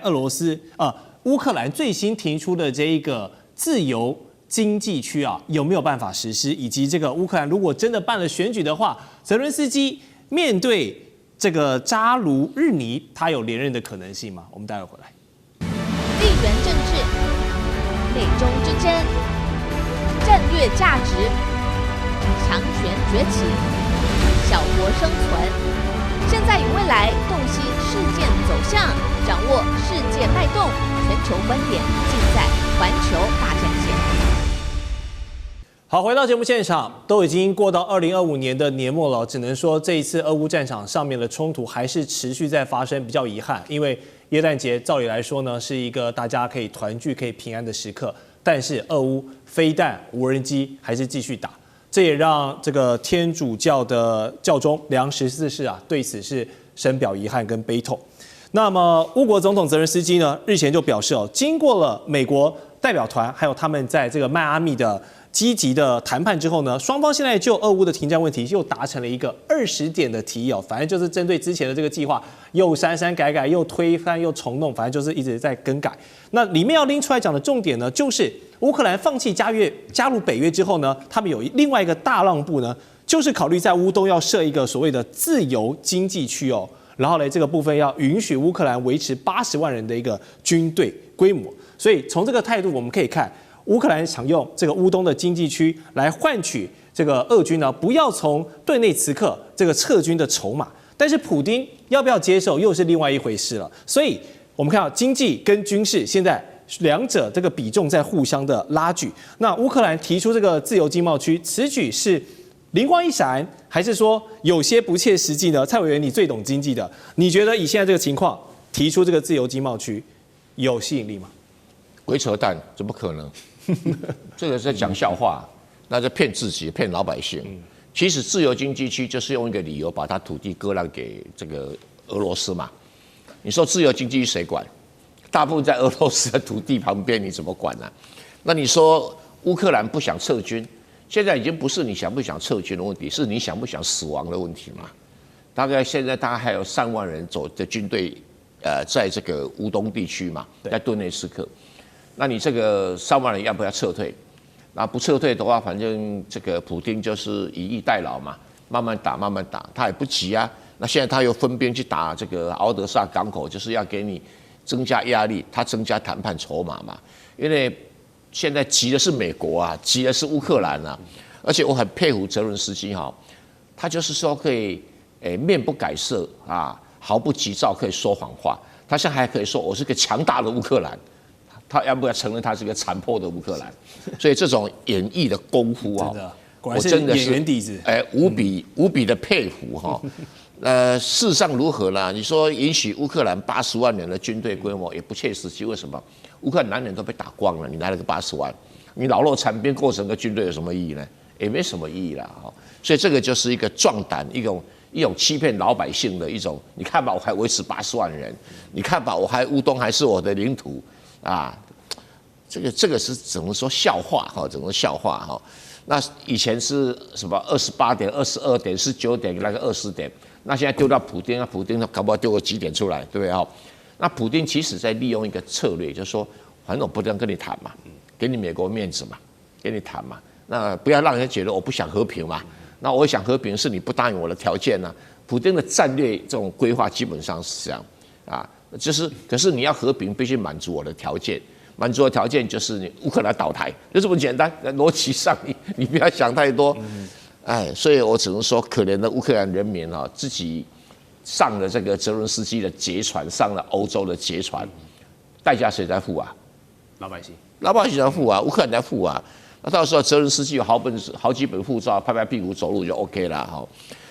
乌克兰最新提出的这一个自由经济区啊，有没有办法实施？以及这个乌克兰如果真的办了选举的话，泽伦斯基面对这个扎卢日尼，他有连任的可能性吗？我们待会回来。地缘政治、美中之争、战略价值、强权崛起、小国生存。来洞悉事件走向，掌握世界脉动，全球观点尽在环球大战线。好，回到节目现场，都已经过到2025年的年末了，只能说这一次俄乌战场上面的冲突还是持续在发生，比较遗憾。因为耶诞节照理来说呢，是一个大家可以团聚、可以平安的时刻，但是俄乌飞弹、无人机还是继续打，这也让这个天主教的教宗莱昂14世啊，对此是深表遗憾跟悲痛。那么乌国总统泽连斯基呢，日前就表示哦，经过了美国代表团还有他们在这个迈阿密的积极的谈判之后呢，双方现在就俄乌的停战问题又达成了一个20点的提议哦，反正就是针对之前的这个计划又删删改改，又推翻又重弄，反正就是一直在更改。那里面要拎出来讲的重点呢，就是乌克兰放弃加入北约之后呢，他们有另外一个大让步呢，就是考虑在乌东要设一个所谓的自由经济区哦，然后呢这个部分要允许乌克兰维持80万人的一个军队规模。所以从这个态度我们可以看，乌克兰想用这个乌东的经济区来换取这个俄军呢不要从顿内茨克这个撤军的筹码，但是普丁要不要接受又是另外一回事了。所以我们看到经济跟军事现在两者这个比重在互相的拉锯。那乌克兰提出这个自由经贸区，此举是灵光一闪，还是说有些不切实际呢？蔡委员，你最懂经济的，你觉得以现在这个情况提出这个自由经贸区有吸引力吗？鬼扯淡，怎么可能？这个是在讲笑话，那在骗自己、骗老百姓。其实自由经济区就是用一个理由把它土地割让给这个俄罗斯嘛。你说自由经济区谁管？大部分在俄罗斯的土地旁边，你怎么管呢？那你说乌克兰不想撤军，现在已经不是你想不想撤军的问题，是你想不想死亡的问题嘛？大概现在大概还有3万人走的军队，在这个乌东地区嘛，在顿内茨克。那你这个3万人要不要撤退？那不撤退的话，反正这个普丁就是以逸待劳嘛，慢慢打，慢慢打，他也不急啊。那现在他又分兵去打这个敖德萨港口，就是要给你增加压力，他增加谈判筹码嘛。因为现在急的是美国啊，急的是乌克兰啊，而且我很佩服泽伦斯基哈，他就是说可以面不改色啊，毫不急躁，可以说谎话。他现在还可以说我是个强大的乌克兰。他要不要承认他是个残破的乌克兰？所以这种演绎的功夫啊，果然是演员底子，无比的佩服哈。事实上如何呢？你说允许乌克兰80万人的军队规模也不切实际，为什么？乌克兰男人都被打光了，你来了个80万，你老弱残兵构成个军队有什么意义呢？也没什么意义啦哈。所以这个就是一个壮胆，一种欺骗老百姓的一种。你看吧，我还维持80万人，你看吧，我还乌东还是我的领土。啊，这个是怎么说笑话哈？怎么笑话哈？那以前是什么28点、22点、19点那个20点，那现在丢到普丁，那普丁搞不好丢个几点出来，对不对哈？那普丁其实在利用一个策略，就是说，反正我不能跟你谈嘛，给你美国面子嘛，给你谈嘛，那不要让人觉得我不想和平嘛。那我想和平是你不答应我的条件呢。普丁的战略这种规划基本上是这样啊。可是你要和平，必须满足我的条件。满足的条件就是你乌克兰倒台，就这么简单。逻辑上你不要想太多。所以我只能说，可怜的乌克兰人民啊，自己上了这个泽伦斯基的劫船，上了欧洲的劫船，代价谁在付啊？老百姓在付啊，乌克兰在付啊。那到时候泽伦斯基有好几本护照，拍拍屁股走路就 OK 了哈。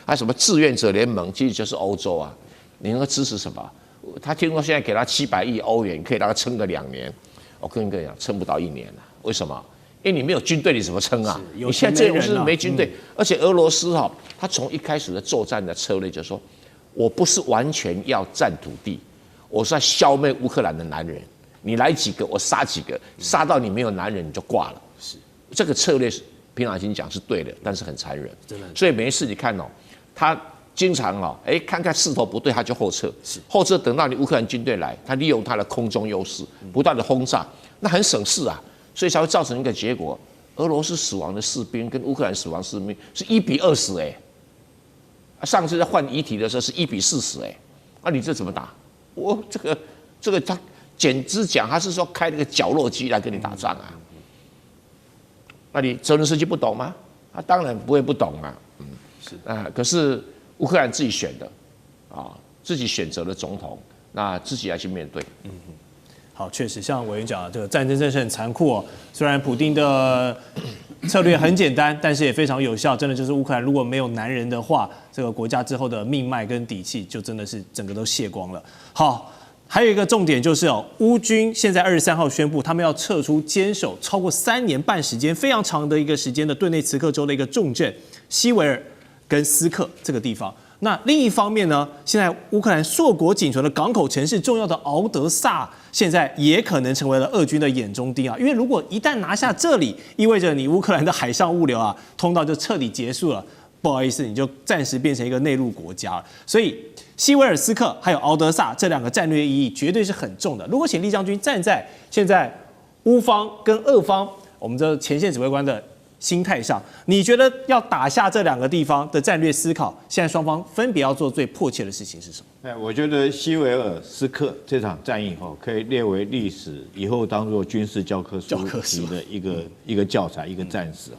还有什么志愿者联盟，其实就是欧洲啊，你能够支持什么？他听说现在给他700亿欧元，可以让他撑个2年。我跟你讲，撑不到1年了。为什么？因为你没有军队，你怎么撑啊？你现在这种是没军队，而且俄罗斯哈，他从一开始的作战的策略就是说，我不是完全要占土地，我是要消灭乌克兰的男人。你来几个，我杀几个，杀到你没有男人你就挂了。是这个策略，平常心讲是对的，但是很残忍。真的。所以每一次你看哦，他。经常看看势头不对，他就后撤。后撤等到你乌克兰军队来，他利用他的空中优势，不断的轰炸，那很省事啊，所以才会造成一个结果：俄罗斯死亡的士兵跟乌克兰死亡士兵是1比20上次在换遗体的时候是1比40那你这怎么打？我这个他简直讲他是说开那个绞肉机来跟你打仗啊。那你泽伦斯基不懂吗？他当然不会不懂啊。可是。乌克兰自己选的，自己选择了总统，那自己要去面对。好，确实像委员讲的，这个战争真是很残酷哦。虽然普丁的策略很简单，但是也非常有效。真的就是乌克兰如果没有男人的话，这个国家之后的命脉跟底气就真的是整个都卸光了。好，还有一个重点就是乌军现在23号宣布，他们要撤出坚守超过3年半时间，非常长的一个时间的顿内茨克州的一个重镇西维尔跟斯克这个地方。那另一方面呢，现在乌克兰硕果仅存的港口城市重要的敖德萨，现在也可能成为了俄军的眼中钉啊！因为如果一旦拿下这里，意味着你乌克兰的海上物流通道就彻底结束了。不好意思，你就暂时变成一个内陆国家了。所以西维尔斯克还有敖德萨这2个战略意义绝对是很重的。如果请厉将军站在现在乌方跟俄方我们这前线指挥官的心态上，你觉得要打下这2个地方的战略思考，现在双方分别要做最迫切的事情是什么？我觉得西维尔斯克这场战役可以列为历史，以后当做军事教科书级的一个教材，一个战史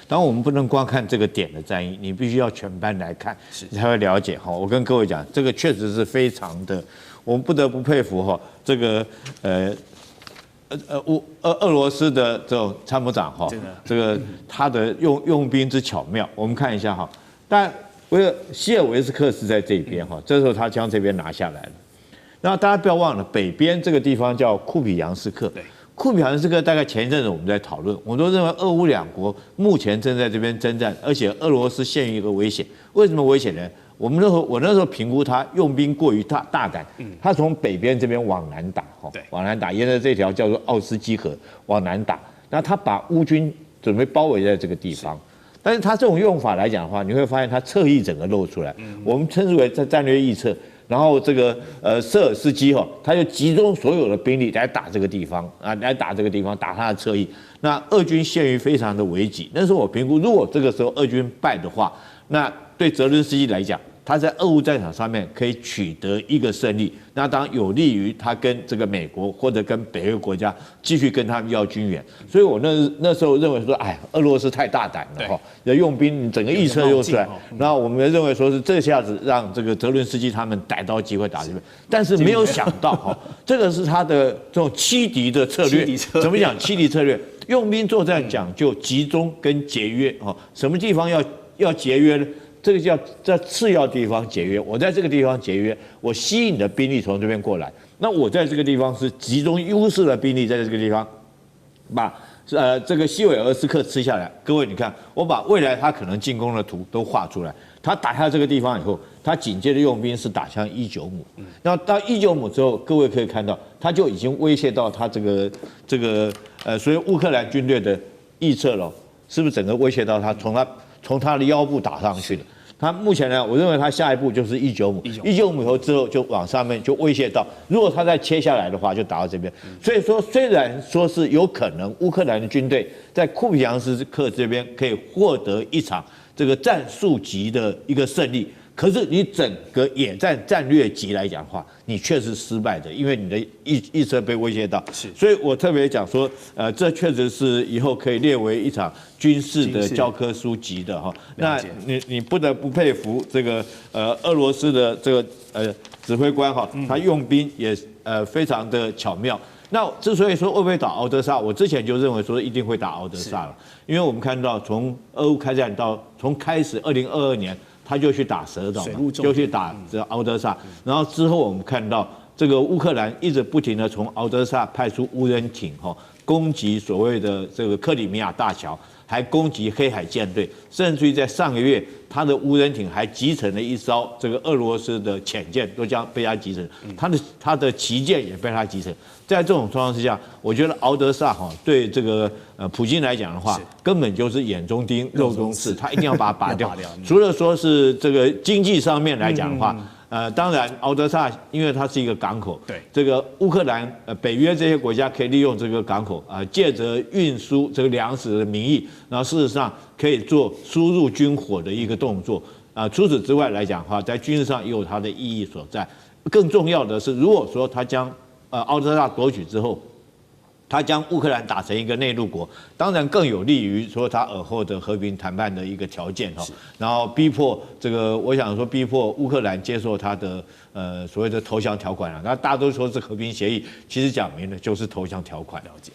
当然我们不能光看这个点的战役，你必须要全班来看，你才会了解我跟各位讲，这个确实是非常的，我们不得不佩服这个俄罗斯的这种参谋长这个他的用兵之巧妙，我们看一下但西尔维斯克是在这边这时候他将这边拿下来了。然后大家不要忘了，北边这个地方叫库皮扬斯克。库皮扬斯克大概前一阵子我们在讨论，我们都认为俄乌2国目前正在这边征战，而且俄罗斯陷于一个危险。为什么危险呢？我那时候评估他用兵过于大胆，他从北边这边往南打，往南打，沿着这条叫做奥斯基河往南打，那他把乌军准备包围在这个地方。但是他这种用法来讲的话，你会发现他侧翼整个露出来，我们称之为在战略翼侧。然后这个瑟尔斯基他就集中所有的兵力来打这个地方来打这个地方，打他的侧翼。那俄军陷于非常的危急。那时候我评估，如果这个时候俄军败的话，那对泽伦斯基来讲，他在俄乌战场上面可以取得一个胜利，那当然有利于他跟这个美国或者跟北约国家继续跟他们要军援。所以我那时候认为说，俄罗斯太大胆了要用兵，整个预测用出来。然后我们认为说是这下子让这个泽伦斯基他们逮到机会打这边，但是没有想到这个是他的这种欺敌的策略。怎么讲欺敌策略？用兵作战讲究集中跟节约什么地方要节约呢？这个叫在次要地方节约，我在这个地方节约，我吸引的兵力从这边过来，那我在这个地方是集中优势的兵力在这个地方，把这个西维尔斯克吃下来。各位你看，我把未来他可能进攻的图都画出来。他打下这个地方以后，他紧接着用兵是打向19姆，然后到19姆之后，各位可以看到，他就已经威胁到他这个所以乌克兰军队的翼侧了，是不是整个威胁到他从他的腰部打上去了？他目前呢，我认为他下一步就是19姆，19姆以后之后就往上面就威胁到，如果他再切下来的话，就打到这边。所以说，虽然说是有可能乌克兰的军队在库皮扬斯克这边可以获得一场这个战术级的一个胜利，可是你整个野战战略级来讲的话，你却是失败的，因为你的翼侧被威胁到。所以我特别讲说，这确实是以后可以列为一场军事的教科书级的那你不得不佩服这个俄罗斯的这个指挥官他用兵也非常的巧妙。那之所以说会不会打敖德萨，我之前就认为说一定会打敖德萨了，因为我们看到从俄乌开战到从开始2022年。他就去打蛇岛，就去打这敖德萨，然后之后我们看到这个乌克兰一直不停的从敖德萨派出无人艇攻击所谓的这个克里米亚大桥，还攻击黑海舰队，甚至于在上个月，他的无人艇还击沉了一艘这个俄罗斯的潜舰，都将被他击沉，他的旗舰也被他击沉。在这种状况之下，我觉得敖德萨对这个普京来讲的话，根本就是眼中钉、肉中刺，他一定要把它拔掉。除了说是这个经济上面来讲的话，当然敖德萨因为它是一个港口，对这个乌克兰北约这些国家可以利用这个港口借着运输这个粮食的名义，然后事实上可以做输入军火的一个动作。除此之外来讲的话，在军事上也有它的意义所在。更重要的是，如果说他将敖德萨夺取之后，他将乌克兰打成一个内陆国，当然更有利于说他尔后的和平谈判的一个条件哈。然后逼迫这个，我想说逼迫乌克兰接受他的所谓的投降条款啊。那大家都说是和平协议，其实讲明了就是投降条款。了解。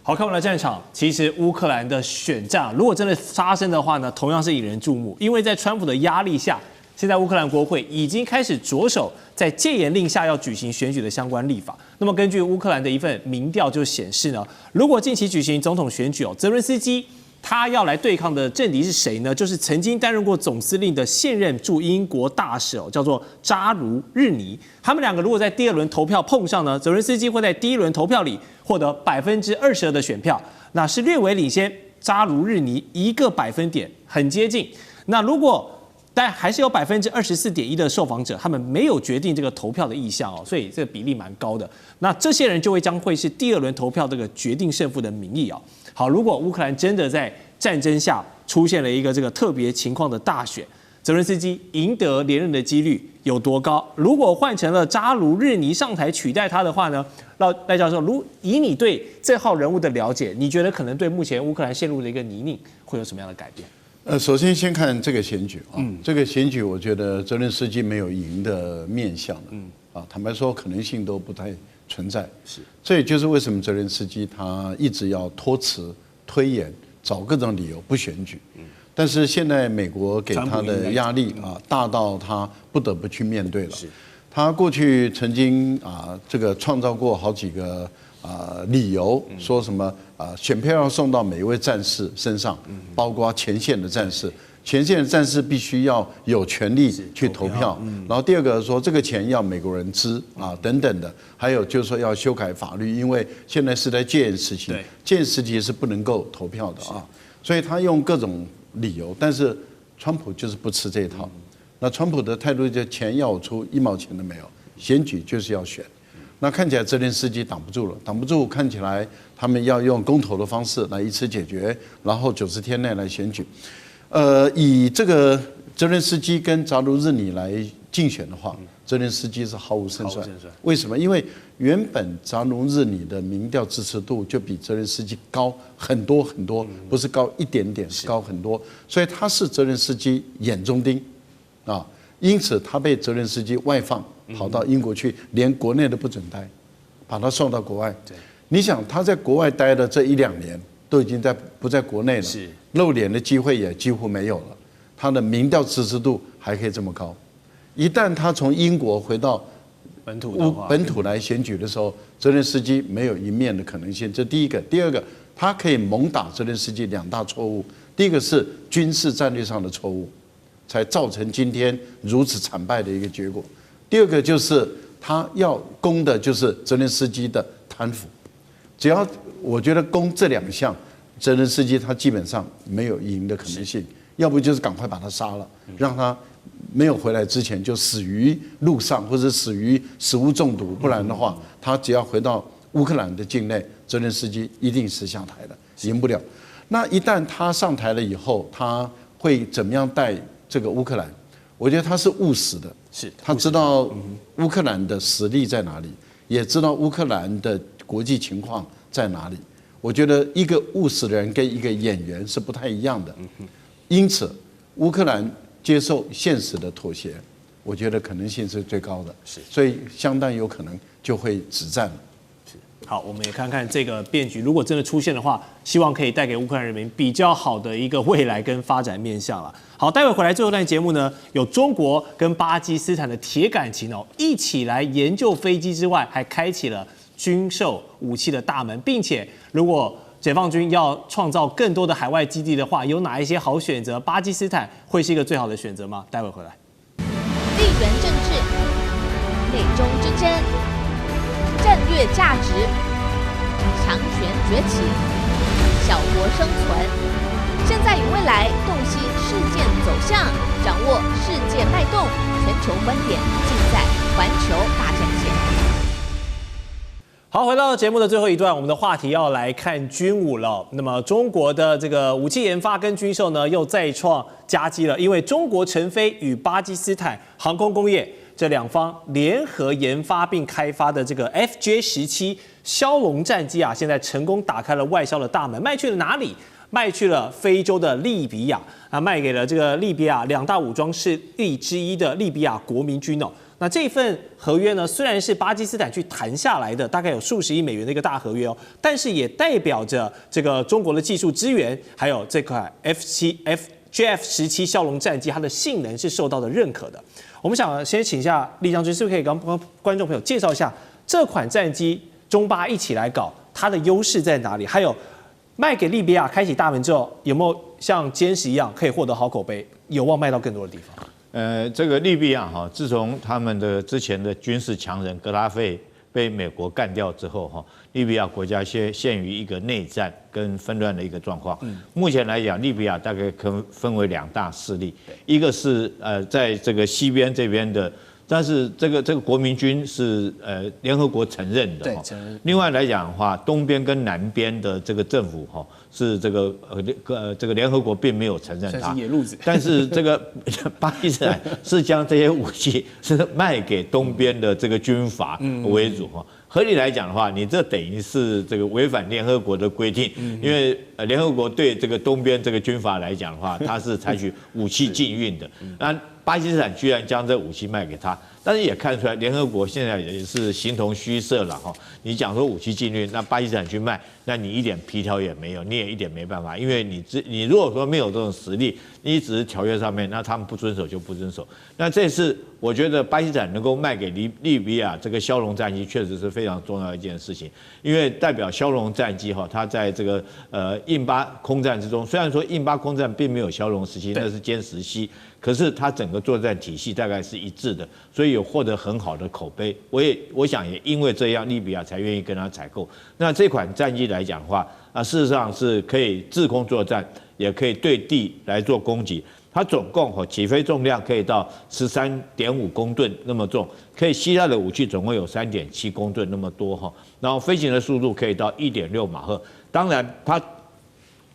好，看完了战场，其实乌克兰的选战如果真的发生的话呢，同样是引人注目，因为在川普的压力下。现在乌克兰国会已经开始着手在戒严令下要举行选举的相关立法。那么根据乌克兰的一份民调就显示呢，如果近期举行总统选举泽伦斯基他要来对抗的政敌是谁呢？就是曾经担任过总司令的现任驻英国大使叫做扎卢日尼。他们两个如果在第2轮投票碰上呢，泽伦斯基会在第1轮投票里获得22%的选票，那是略微领先扎卢日尼1个百分点，很接近。那如果但还是有24.1%的受访者，他们没有决定这个投票的意向所以这个比例蛮高的。那这些人将会是第2轮投票这个决定胜负的民意好，如果乌克兰真的在战争下出现了一个这个特别情况的大选，泽伦斯基赢得连任的几率有多高？如果换成了扎卢日尼上台取代他的话呢？赖教授，以你对这号人物的了解，你觉得可能对目前乌克兰陷入的一个泥泞会有什么样的改变？首先先看这个选举这个选举我觉得泽连斯基没有赢的面向坦白说可能性都不太存在。是，这也就是为什么泽连斯基他一直要拖迟、推延，找各种理由不选举。但是现在美国给他的压力大到他不得不去面对了。他过去曾经这个创造过好几个理由，说什么选票要送到每一位战士身上，包括前线的战士，前线的战士必须要有权利去投票。然后第二个说这个钱要美国人支等等的，还有就是说要修改法律，因为现在是在戒严时期，戒严时期是不能够投票的所以他用各种理由，但是川普就是不吃这一套。那川普的态度就钱要我出1毛钱都没有，选举就是要选。那看起来泽连斯基挡不住了，挡不住，看起来他们要用公投的方式来一次解决，然后90天内来选举。以这个泽连斯基跟扎卢日尼来竞选的话，泽连斯基是毫无胜算。为什么？因为原本扎卢日尼的民调支持度就比泽连斯基高很多很多，不是高一点点，是高很多，所以他是泽连斯基眼中钉因此他被泽连斯基外放。跑到英国去，连国内都不准待，把他送到国外。你想他在国外待的这1-2年，都已经不在国内了，露脸的机会也几乎没有了。他的民调支持度还可以这么高，一旦他从英国回到本土来选举的时候，泽连斯基没有一面的可能性。这第一个，第二个，他可以猛打泽连斯基2大错误。第一个是军事战略上的错误，才造成今天如此惨败的一个结果。第二个就是他要攻的就是泽连斯基的贪腐，只要我觉得攻这2项，泽连斯基他基本上没有赢的可能性，要不就是赶快把他杀了，让他没有回来之前就死于路上或者死于食物中毒，不然的话他只要回到乌克兰的境内，泽连斯基一定是下台的，赢不了。那一旦他上台了以后，他会怎么样带这个乌克兰？我觉得他是务实的，他知道乌克兰的实力在哪里，也知道乌克兰的国际情况在哪里。我觉得一个务实的人跟一个演员是不太一样的，因此乌克兰接受现实的妥协，我觉得可能性是最高的，所以相当有可能就会止战了。好，我们也看看这个变局，如果真的出现的话，希望可以带给乌克兰人民比较好的一个未来跟发展面向了。好，待会回来最后一段节目呢，有中国跟巴基斯坦的铁感情一起来研究飞机之外，还开启了军售武器的大门，并且如果解放军要创造更多的海外基地的话，有哪一些好选择？巴基斯坦会是一个最好的选择吗？待会回来。地缘政治、美中之争、战略价值、强权崛起、小国生存，现在与未来洞悉事件走向，掌握世界脉动，全球观点尽在环球大战线。好，回到节目的最后一段，我们的话题要来看军武了。那么中国的这个武器研发跟军售呢，又再创佳绩了，因为中国成飞与巴基斯坦航空工业这2方联合研发并开发的这个 FJ-17 枭龙战机啊，现在成功打开了外销的大门，卖去了哪里？卖去了非洲的利比亚啊，卖给了这个利比亚2大武装势力之一的利比亚国民军哦。那这份合约呢，虽然是巴基斯坦去谈下来的，大概有数十亿美元的一个大合约哦，但是也代表着这个中国的技术支援，还有这款 JF-17枭龙战机，它的性能是受到的认可的。我们想先请一下厉将军，是不是可以跟观众朋友介绍一下这款战机中巴一起来搞，它的优势在哪里？还有卖给利比亚开启大门之后，有没有像歼十一样可以获得好口碑，有望卖到更多的地方？这个利比亚哈，自从他们的之前的军事强人格拉费被美国干掉之后哈，利比亚国家陷于一个内战跟纷乱的一个状况。目前来讲，利比亚大概可分为2大势力，一个是在这个西边这边的。但是这个国民军是联合国承认的，对，承认。另外来讲的话，东边跟南边的这个政府哈是这个联合国并没有承认它，是野路子。但是这个巴基斯坦是将这些武器是卖给东边的这个军阀为主哈。合理来讲的话，你这等于是这个违反联合国的规定，因为联合国对这个东边这个军阀来讲的话，它是采取武器禁运的。那巴基斯坦居然将这武器卖给他，但是也看出来联合国现在也是形同虚设了哈。你讲说武器禁运，那巴基斯坦去卖，那你一点皮条也没有，你也一点没办法，因为你如果说没有这种实力，你只是条约上面，那他们不遵守就不遵守。那这次我觉得巴基斯坦能够卖给利比亚这个枭龙战机，确实是非常重要的一件事情，因为代表枭龙战机哈，它在这个印巴空战之中，虽然说印巴空战并没有枭龙17，那是歼17。可是它整个作战体系大概是一致的，所以有获得很好的口碑。我想也因为这样，利比亚才愿意跟他采购。那这款战机来讲的话，事实上是可以制空作战，也可以对地来做攻击。它总共起飞重量可以到13.5公吨那么重，可以携带的武器总共有3.7公吨那么多哈。然后飞行的速度可以到1.6马赫。当然它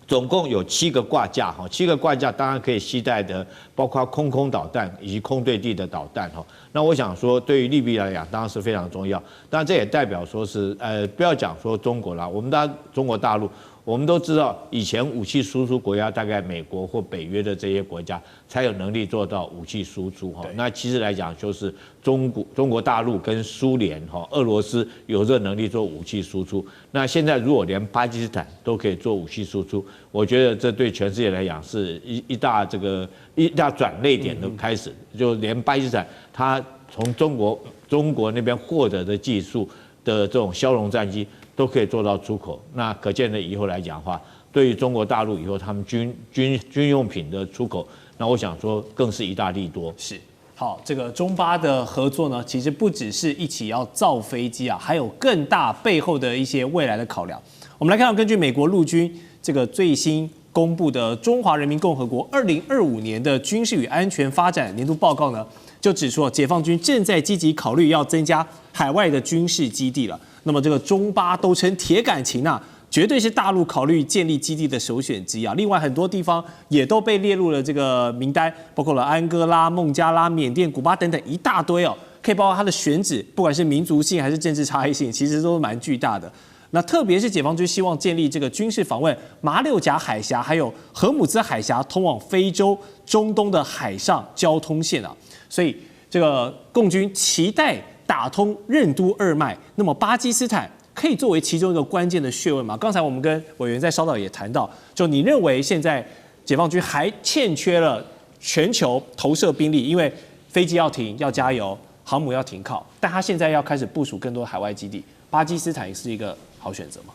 总共有7个挂架哈，7个挂架当然可以携带的，包括空导弹以及空对地的导弹哈。那我想说，对于利比亚来讲，当然是非常重要。当然这也代表说是不要讲说中国啦，我们中国大陆。我们都知道，以前武器输出国家大概美国或北约的这些国家才有能力做到武器输出哈。那其实来讲，就是中国大陆跟苏联哈、俄罗斯有这个能力做武器输出。那现在如果连巴基斯坦都可以做武器输出，我觉得这对全世界来讲是一大转捩点的开始。就连巴基斯坦，它从中国那边获得的技术的这种枭龙战机。都可以做到出口，那可见的以后来讲的话，对于中国大陆以后他们军用品的出口，那我想说更是一大利多。是，好，这个中巴的合作呢，其实不只是一起要造飞机啊，还有更大背后的一些未来的考量。我们来看到，根据美国陆军这个最新公布的《中华人民共和国2025年的军事与安全发展年度报告》呢，就指出解放军正在积极考虑要增加海外的军事基地了。那么这个中巴都称铁感情啊，绝对是大陆考虑建立基地的首选之一啊。另外很多地方也都被列入了这个名单，包括了安哥拉、孟加拉、缅甸、古巴等等一大堆哦。可以包括它的选址，不管是民族性还是政治差异性，其实都是蛮巨大的。那特别是解放军希望建立这个军事访问马六甲海峡还有荷姆兹海峡通往非洲、中东的海上交通线啊，所以这个共军期待打通任督二脉，那么巴基斯坦可以作为其中一个关键的穴位吗？刚才我们跟委员在稍早也谈到，就你认为现在解放军还欠缺了全球投射兵力，因为飞机要停要加油，航母要停靠，但他现在要开始部署更多海外基地，巴基斯坦也是一个好选择吗？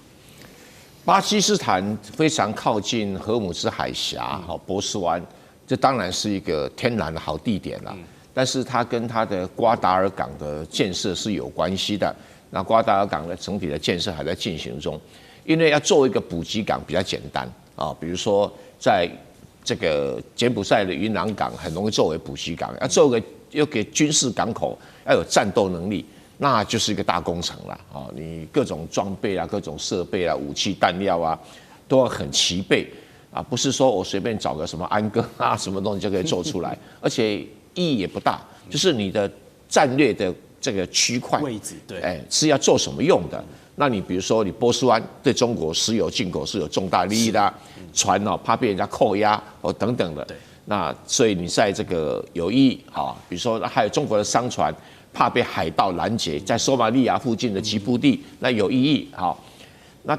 巴基斯坦非常靠近荷姆兹海峡，波斯湾，这当然是一个天然的好地点了。但是它跟它的瓜达尔港的建设是有关系的。那瓜达尔港的整体的建设还在进行中，因为要做一个补给港比较简单啊，比如说在这个柬埔寨的云南港很容易作为补给港，要做个又给军事港口要有战斗能力，那就是一个大工程了啊！你各种装备啊、各种设备啊、武器弹药啊，都要很齐备啊，不是说我随便找个什么安哥啊什么东西就可以做出来，而且意义也不大，就是你的战略的这个区块位置，对，是要做什么用的？那你比如说你波斯湾对中国石油进口是有重大利益的，船怕被人家扣押等等的。那所以你在这个有意义比如说还有中国的商船怕被海盗拦截，在索马利亚附近的基布地，那有意义那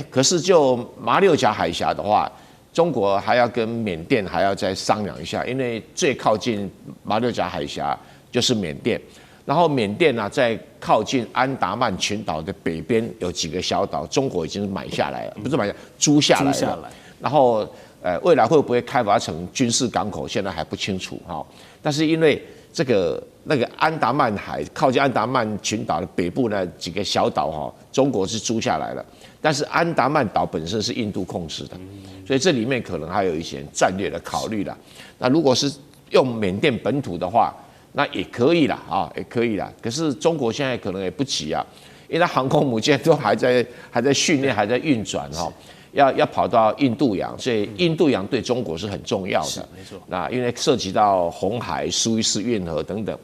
可是就马六甲海峡的话，中国还要跟缅甸还要再商量一下，因为最靠近马六甲海峡就是缅甸。然后缅甸在靠近安达曼群岛的北边有几个小岛，中国已经买下来了，不是买下，租下来了。然后未来会不会开发成军事港口，现在还不清楚但是因为那个安达曼海靠近安达曼群岛的北部那几个小岛中国是租下来了，但是安达曼岛本身是印度控制的，所以这里面可能还有一些战略的考虑啦。那如果是用缅甸本土的话，那也可以啦也可以啦。可是中国现在可能也不急因为它航空母舰都还在训练，还在运转要跑到印度洋，所以印度洋对中国是很重要的。没错。那因为涉及到红海、苏伊士运河等等。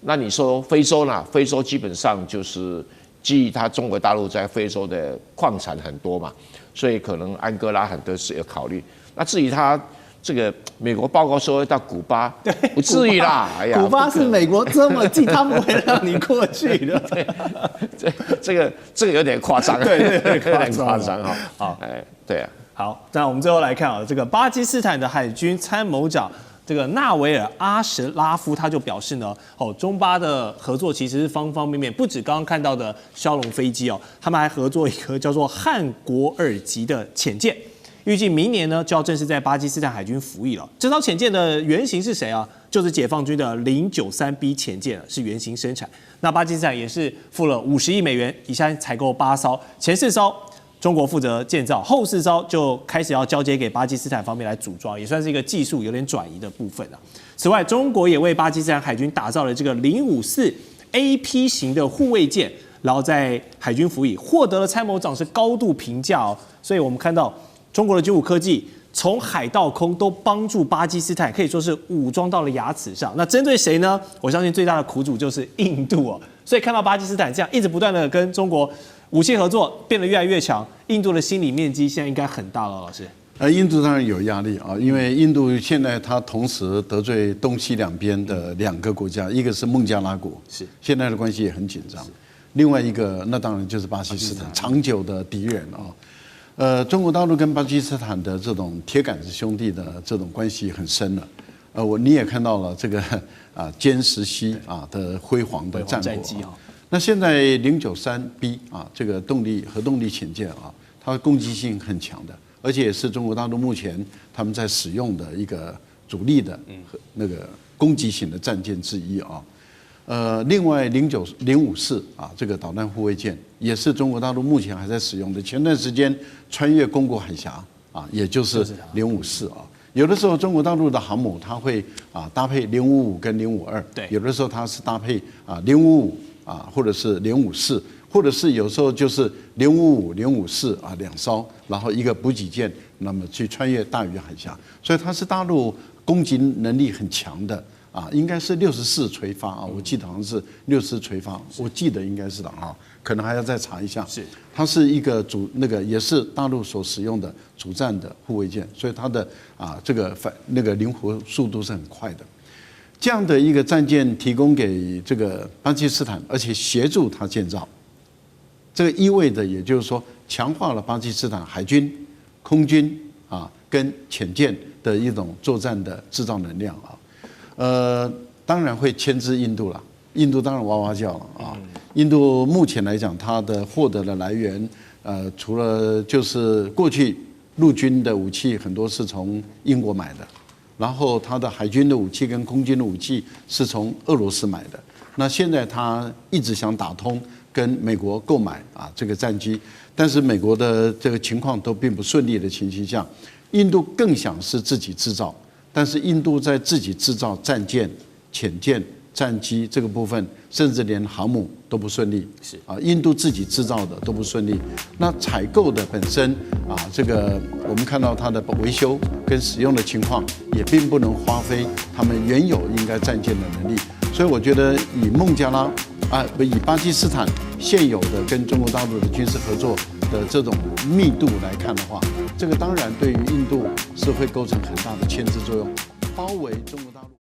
那你说非洲呢？非洲基本上就是基于它中国大陆在非洲的矿产很多嘛，所以可能安哥拉很多是有考虑。那至于它这个美国报告说到古巴，不至于啦。哎呀，古巴是美国这么近，他不会让你过去的。这个有点夸张，对，有点夸张好，对啊。好，那我们最后来看这个巴基斯坦的海军参谋长这个纳维尔阿什拉夫他就表示呢，中巴的合作其实是方方面面，不止刚刚看到的枭龙飞机他们还合作一个叫做汉国尔级的潜舰。预计明年呢就要正式在巴基斯坦海军服役了。这艘潜舰的原型是谁就是解放军的093B 潜舰是原型生产。那巴基斯坦也是付了50亿美元，以下采购8艘，前4艘中国负责建造，后4艘就开始要交接给巴基斯坦方面来组装，也算是一个技术有点转移的部分此外，中国也为巴基斯坦海军打造了这个054 AP 型的护卫舰，然后在海军服役，获得了参谋长是高度评价所以我们看到中国的军武科技从海到空都帮助巴基斯坦，可以说是武装到了牙齿上。那针对谁呢？我相信最大的苦主就是印度所以看到巴基斯坦这样一直不断的跟中国武器合作变得越来越强，印度的心理面积现在应该很大了，老师。印度当然有压力因为印度现在它同时得罪东西两边的2个国家，一个是孟加拉国，现在的关系也很紧张；另外一个那当然就是巴基斯坦，长久的敌人中国大陆跟巴基斯坦的这种铁杆子兄弟的这种关系很深了。你也看到了这个歼10C的辉煌的战果那现在093B 这个核动力潜舰它攻击性很强的，而且也是中国大陆目前他们在使用的一个主力的那个攻击型的战舰之一另外054这个导弹护卫舰也是中国大陆目前还在使用的。前段时间穿越公国海峡也就是054有的时候中国大陆的航母它会搭配055跟052，有的时候它是搭配055或者是054，或者是有时候就是055、0542艘，然后一个补给舰，那么去穿越大隅海峡，所以它是大陆攻击能力很强的。应该是64垂发我记得好像是64垂发，我记得应该是的可能还要再查一下。它是一个也是大陆所使用的主战的护卫舰，所以它的这个灵活速度是很快的。这样的一个战舰提供给这个巴基斯坦，而且协助它建造，这个意味着也就是说强化了巴基斯坦海军、空军跟潜舰的一种作战的制造能量当然会牵制印度了。印度当然哇哇叫了印度目前来讲，它的获得的来源，除了就是过去陆军的武器很多是从英国买的，然后它的海军的武器跟空军的武器是从俄罗斯买的。那现在它一直想打通跟美国购买这个战机，但是美国的这个情况都并不顺利的情形下，印度更想是自己制造。但是印度在自己制造战舰、潜舰、战机这个部分，甚至连航母都不顺利。印度自己制造的都不顺利。那采购的本身这个我们看到它的维修跟使用的情况，也并不能发挥他们原有应该战舰的能力。所以我觉得以孟加拉以巴基斯坦现有的跟中国大陆的军事合作的这种密度来看的话，这个当然对于印度是会构成很大的牵制作用，包围中国大陆。